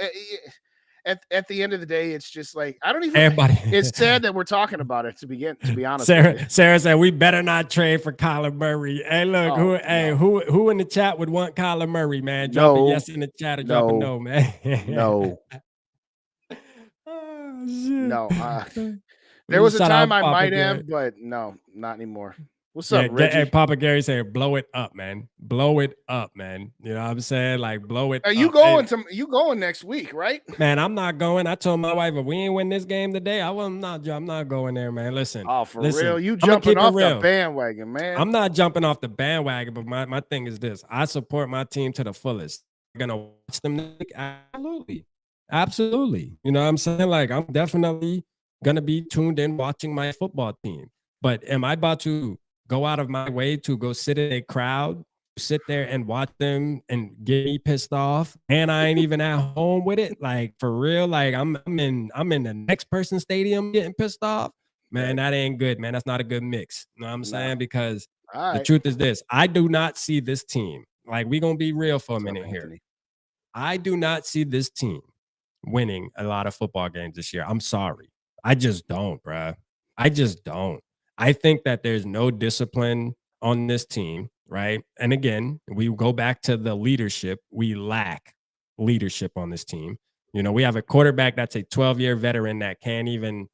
at the end of the day, it's just like, I don't even. It's sad that we're talking about it to be honest. Sarah said we better not trade for Kyler Murray. Hey, look, who in the chat would want Kyler Murray, man? Drop a yes in the chat or drop a no, man. No. Oh, shit. No. There was a time I might have, but no, not anymore. What's up, Reggie? Hey, Papa Gary said, blow it up, man. Blow it up, man. You know what I'm saying? Like, blow it up. You going next week, right? Man, I'm not going. I told my wife, if we ain't win this game today, I'm not going there, man. Listen. Oh, for real? You jumping off the bandwagon, man. I'm not jumping off the bandwagon, but my thing is this. I support my team to the fullest. I'm going to watch them. Absolutely. Absolutely. You know what I'm saying? Like, I'm definitely going to be tuned in watching my football team. But am I about to go out of my way to go sit in a crowd, sit there and watch them and get me pissed off, and I ain't even at home with it? Like, for real, like I'm in the next person's stadium getting pissed off, man. That ain't good, man. That's not a good mix. You know what I'm saying? Because the truth is this: I do not see this team. Like, we gonna be real for a minute here. I do not see this team winning a lot of football games this year. I'm sorry, I just don't, bruh. I just don't. I think that there's no discipline on this team, right? And again, we go back to the leadership. We lack leadership on this team. You know, we have a quarterback that's a 12-year veteran that can't even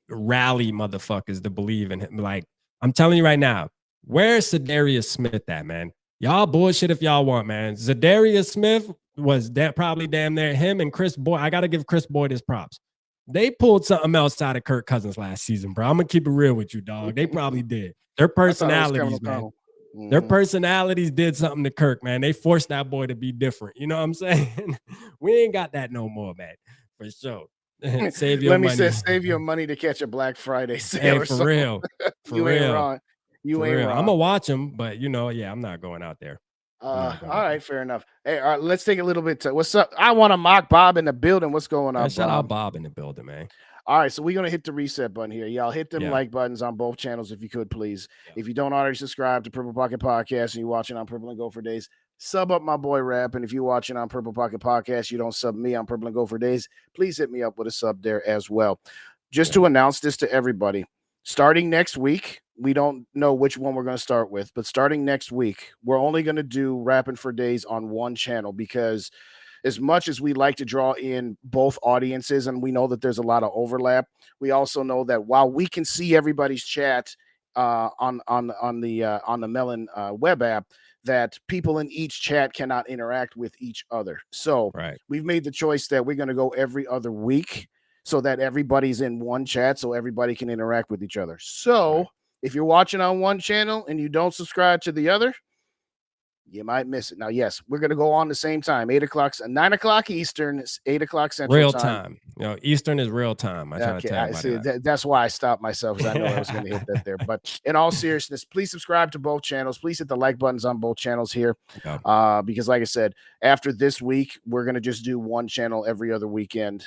rally motherfuckers to believe in him. Like, I'm telling you right now, where's Zadarius Smith at, man? Y'all bullshit if y'all want, man. Zadarius Smith was probably damn near him and Chris Boyd. I got to give Chris Boyd his props. They pulled something else out of Kirk Cousins last season, bro. I'm going to keep it real with you, dog. They probably did. Their personalities, man. Their personalities did something to Kirk, man. They forced that boy to be different. You know what I'm saying? We ain't got that no more, man. For sure. Save your money. Save your money to catch a Black Friday sale. Hey, for real. For you real. Ain't wrong. You ain't wrong. I'm going to watch them, but, you know, yeah, I'm not going out there. All right, fair enough. Hey, all right, let's take a little bit. What's up? I want to mock Bob in the building. What's going on? Shout out Bob in the building, man. All right, so we're going to hit the reset button here. Y'all hit them like buttons on both channels if you could, please. If you don't already subscribe to Purple Pocket Podcast and you're watching on Purple and Gopher Days, sub up my boy Rap. And if you're watching on Purple Pocket Podcast, you don't sub me on Purple and Gopher Days, please hit me up with a sub there as well. Just to announce this to everybody, starting next week, we don't know which one we're going to start with, but starting next week, we're only going to do Rapping for Days on one channel, because as much as we like to draw in both audiences, and we know that there's a lot of overlap, we also know that while we can see everybody's chat on the Melon web app, that people in each chat cannot interact with each other. So we've made the choice that we're going to go every other week, so that everybody's in one chat, so everybody can interact with each other. So if you're watching on one channel and you don't subscribe to the other, you might miss it. Now, yes, we're going to go on the same time, 9 o'clock Eastern, 8 o'clock Central real time. You know, Eastern is real time. That's why I stopped myself, because I know I was going to hit that there. But in all seriousness, please subscribe to both channels. Please hit the like buttons on both channels here, because like I said, after this week, we're going to just do one channel every other weekend.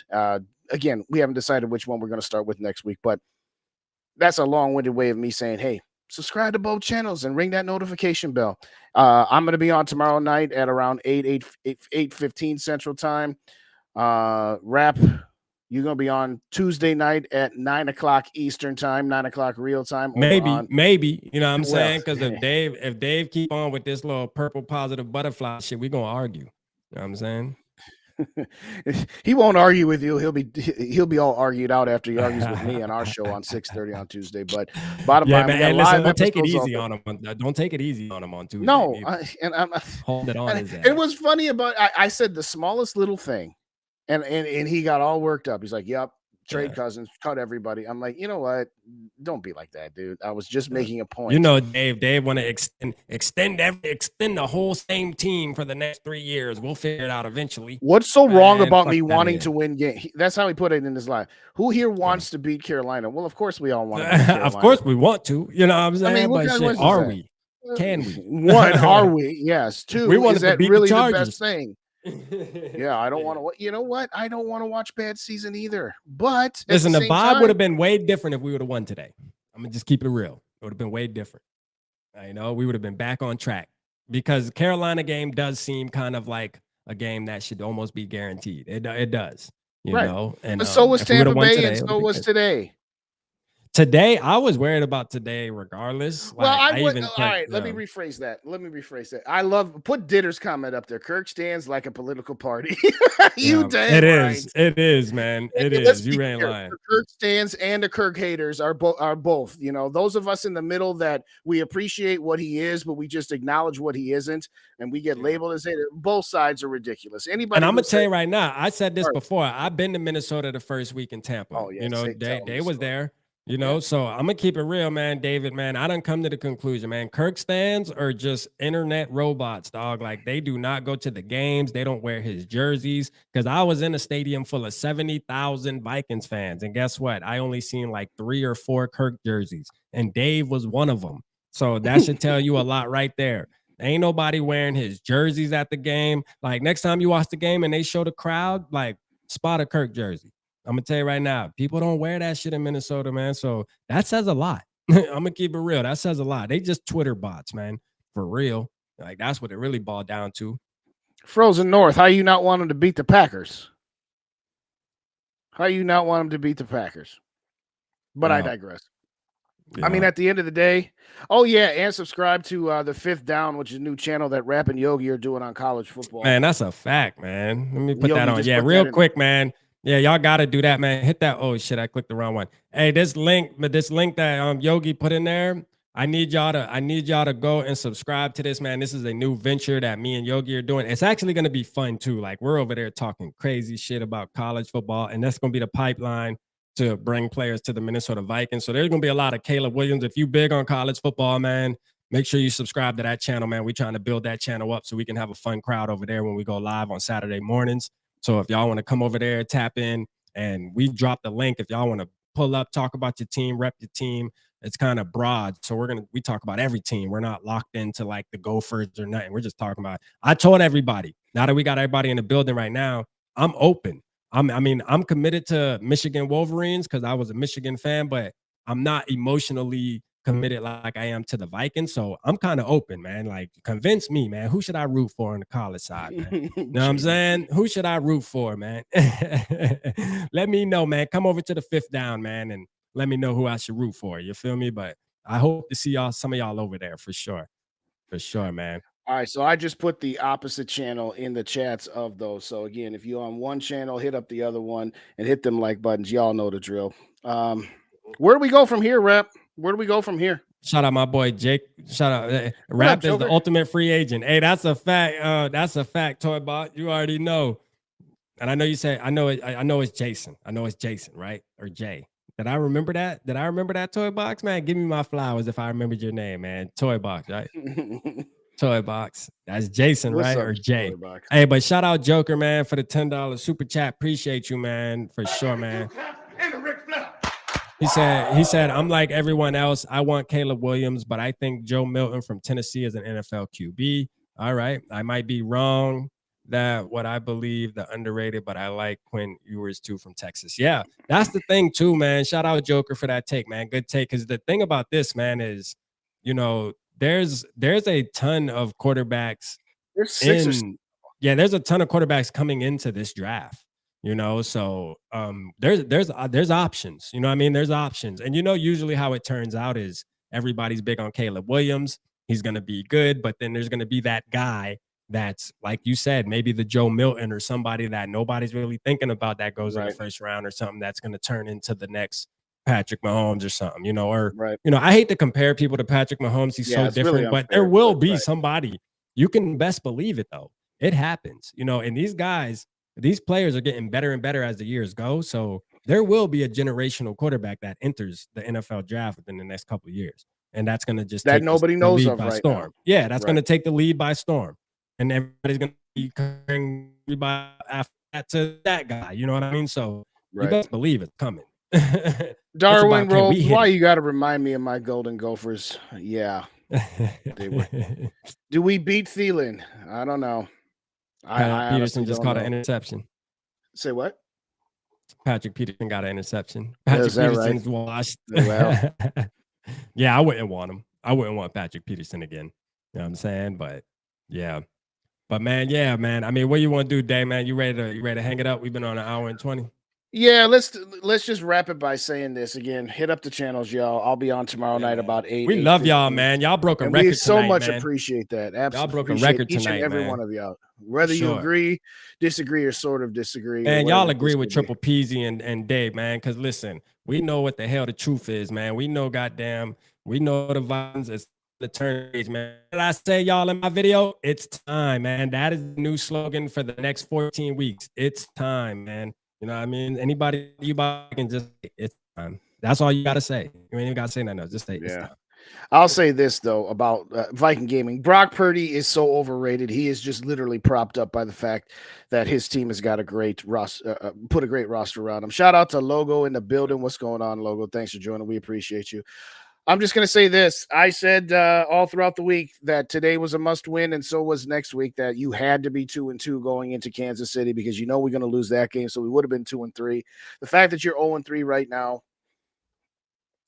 Again, we haven't decided which one we're going to start with next week, but that's a long-winded way of me saying, hey, subscribe to both channels and ring that notification bell. I'm going to be on tomorrow night at around 8:15 Central Time. Rap, you're going to be on Tuesday night at 9 o'clock Eastern Time, 9 o'clock real time. Maybe, you know what I'm saying? Because if Dave keep on with this little purple positive butterfly shit, we're going to argue. You know what I'm saying? He won't argue with you. He'll be all argued out after he argues with me on our show on 6:30 on Tuesday. But bottom line, man, listen, don't take it easy on him. Don't take it easy on him on Tuesday. No, I'm hold it on. It was funny about. I said the smallest little thing, and he got all worked up. He's like, "Yep, trade Cousins, cut everybody. I'm like, you know what? Don't be like that, dude. I was just making a point. You know, Dave want to extend the whole same team for the next 3 years. We'll figure it out eventually. What's so wrong about me wanting to win game? That's how he put it in his line. Who here wants to beat Carolina? Well, of course we all want to beat Carolina. Of course we want to. You know what I'm saying? I mean, but shit, are we? Can we? One, are we? Yes. Two, we want is that beat really the best thing? Yeah, I don't want to. You know what? I don't want to watch bad season either. But listen, the vibe would have been way different if we would have won today. I'm gonna just keep it real. It would have been way different. You know, we would have been back on track because Carolina game does seem kind of like a game that should almost be guaranteed. It does, you know. And so was Tampa Bay, and so was today. Today, I was worried about today, regardless. Well, all right, let me rephrase that. I love put Ditter's comment up there. Kirk stands like a political party. It is, man. It is. You ain't lying. The Kirk stands and the Kirk haters are both. You know, those of us in the middle that we appreciate what he is, but we just acknowledge what he isn't, and we get labeled as haters. Both sides are ridiculous. Anybody, and I'm gonna tell you right now. I said this before. I've been to Minnesota the first week in Tampa. Oh yeah, you know, they was there. You know, so I'm gonna keep it real, man, David, man. I done come to the conclusion, man. Kirk stands are just internet robots, dog. Like they do not go to the games, they don't wear his jerseys. Because I was in a stadium full of 70,000 Vikings fans, and guess what? I only seen like 3 or 4 Kirk jerseys, and Dave was one of them. So that should tell you a lot right there. Ain't nobody wearing his jerseys at the game. Like next time you watch the game and they show the crowd, like spot a Kirk jersey. I'm gonna tell you right now, people don't wear that shit in Minnesota, man. So that says a lot. I'm gonna keep it real. That says a lot. They just Twitter bots, man. For real. Like that's what it really boiled down to. Frozen North, how you not want them to beat the Packers? How you not want them to beat the Packers? But I digress. Yeah. I mean, at the end of the day, and subscribe to the Fifth Down, which is a new channel that Rap and Yogi are doing on college football. Man, that's a fact, man. Let me put that on. Yeah, real quick, man. Yeah, y'all got to do that, man. Hit that. Oh shit, I clicked the wrong one. Hey, this link that Yogi put in there, I need y'all to go and subscribe to this, man. This is a new venture that me and Yogi are doing. It's actually going to be fun too. Like we're over there talking crazy shit about college football, and that's going to be the pipeline to bring players to the Minnesota Vikings. So there's going to be a lot of Caleb Williams. If you big on college football, man, make sure you subscribe to that channel, man. We're trying to build that channel up so we can have a fun crowd over there when we go live on Saturday mornings. So if y'all want to come over there, tap in, and we drop the link. If y'all want to pull up, talk about your team, rep your team, it's kind of broad. So we talk about every team. We're not locked into like the Gophers or nothing. We're just talking about, I told everybody, now that we got everybody in the building right now, I'm open. I'm committed to Michigan Wolverines because I was a Michigan fan, but I'm not emotionally committed like I am to the Vikings. So I'm kind of open, man. Like, convince me, man. Who should I root for on the college side, man? You know what I'm saying? Who should I root for, man? Let me know, man. Come over to the Fifth Down, man, and let me know who I should root for. You feel me? But I hope to see some of y'all over there for sure. For sure, man. All right, so I just put the opposite channel in the chats of those. So again, if you're on one channel, hit up the other one and hit them like buttons. Y'all know the drill. Where do we go from here, Rap? Where do we go from here? Shout out my boy Jake. Shout out Rap is the ultimate free agent. Hey, that's a fact. That's a fact, Toybot. You already know. And I know you say I know it's Jason. I know it's Jason, right? Or Jay. Did I remember that? Did I remember that Toy Box, man? Give me my flowers if I remembered your name, man. Toy Box, right? Toy Box. That's Jason, right? Or Jay. Hey, but shout out Joker, man, for the $10 super chat. Appreciate you, man, for sure, man. He said, I'm like everyone else. I want Caleb Williams, but I think Joe Milton from Tennessee is an NFL QB. All right. I might be wrong that what I believe, the underrated, but I like Quinn Ewers too from Texas. Yeah, that's the thing too, man. Shout out Joker for that take, man. Good take. Because the thing about this, man, is, you know, there's a ton of quarterbacks. There's there's a ton of quarterbacks coming into this draft. You know, so there's options. You know what I mean? There's options. And you know, usually how it turns out is everybody's big on Caleb Williams. He's going to be good, but then there's going to be that guy that's, like you said, maybe the Joe Milton or somebody that nobody's really thinking about that goes in the first round or something that's going to turn into the next Patrick Mahomes or something, you know, or, you know, I hate to compare people to Patrick Mahomes. He's so different, really but there will be somebody. You can best believe it, though. It happens, you know, and these guys, these players are getting better and better as the years go. So there will be a generational quarterback that enters the NFL draft within the next couple of years. And that's going to just That take nobody the knows lead of by right storm. now. Yeah, that's going to Right. take the lead by storm. And everybody's going to be comparing by after that to that guy. You know what I mean? So you Right. best believe it's coming. Darwin about, can we Rose, hit why it? you got to remind me of my Golden Gophers? Yeah. They were. Do we beat Thielen? I don't know. I Peterson honestly just don't caught know. an interception. Say what? Patrick Peterson got an interception. Is Patrick that Peterson's right? washed. Well. Yeah, I wouldn't want him. I wouldn't want Patrick Peterson again. You know what I'm saying? But yeah. But man, yeah, man. I mean, what you want to do, Dave, man? You ready to hang it up? We've been on an hour and 20. Yeah, let's just wrap it by saying this again. Hit up the channels, y'all. I'll be on tomorrow night about 8. We love y'all, man. Y'all broke a record. We so tonight, much man. appreciate that. Absolutely, y'all broke appreciate a record each tonight, and every man. one of y'all. Whether you agree, disagree, or sort of disagree. And y'all agree with Triple Peasy and Dave, man. Because listen, we know what the hell the truth is, man. We know, goddamn, we know the Vikings is the turn page, man. Did I say y'all in my video? It's time, man. That is the new slogan for the next 14 weeks. It's time, man. You know what I mean? Anybody you can just say it's time. That's all you got to say. You ain't even got to say nothing else. Just say it's time. I'll say this, though, about Viking Gaming. Brock Purdy is so overrated. He is just literally propped up by the fact that his team has got a great roster, put a great roster around him. Shout out to Logo in the building. What's going on, Logo? Thanks for joining. We appreciate you. I'm just going to say this. I said all throughout the week that today was a must win, and so was next week, that you had to be 2-2 going into Kansas City because you know we're going to lose that game, so we would have been 2-3. The fact that you're 0-3 right now,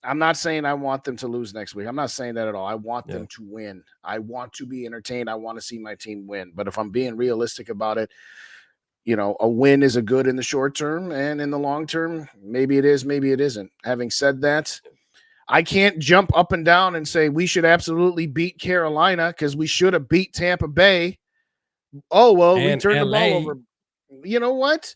I'm not saying I want them to lose next week. I'm not saying that at all. I want them to win. I want to be entertained. I want to see my team win. But if I'm being realistic about it, you know, a win is a good in the short term, and in the long term, maybe it is, maybe it isn't. Having said that, I can't jump up and down and say we should absolutely beat Carolina because we should have beat Tampa Bay. Oh, well, we turned the ball over. You know what?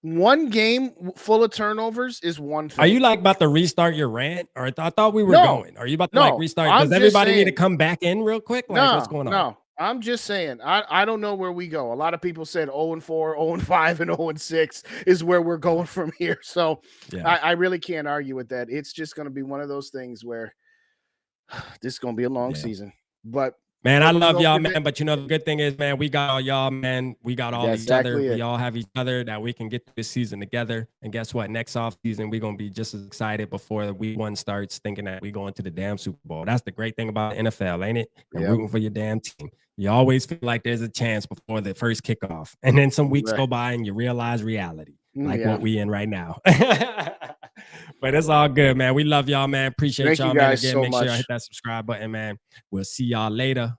One game full of turnovers is one thing. Are you like about to restart your rant? Or I thought we were going. Are you about to like restart? Does everybody need to come back in real quick? Like, what's going on? No, I'm just saying. I don't know where we go. A lot of people said 0-4, 0-5, and 0-6 is where we're going from here. So I really can't argue with that. It's just going to be one of those things where this is going to be a long season. But man, I love y'all, man. But you know, the good thing is, man, we got all y'all, man. We got all each other. We all have each other that we can get through this season together. And guess what? Next off season, we're gonna be just as excited before the week 1 starts, thinking that we going to the damn Super Bowl. That's the great thing about the NFL, ain't it? And rooting for your damn team. You always feel like there's a chance before the first kickoff, and then some weeks go by and you realize reality, like what we in right now. But it's all good, man. We love y'all, man. Appreciate y'all, man. Again, make sure y'all hit that subscribe button, man. We'll see y'all later.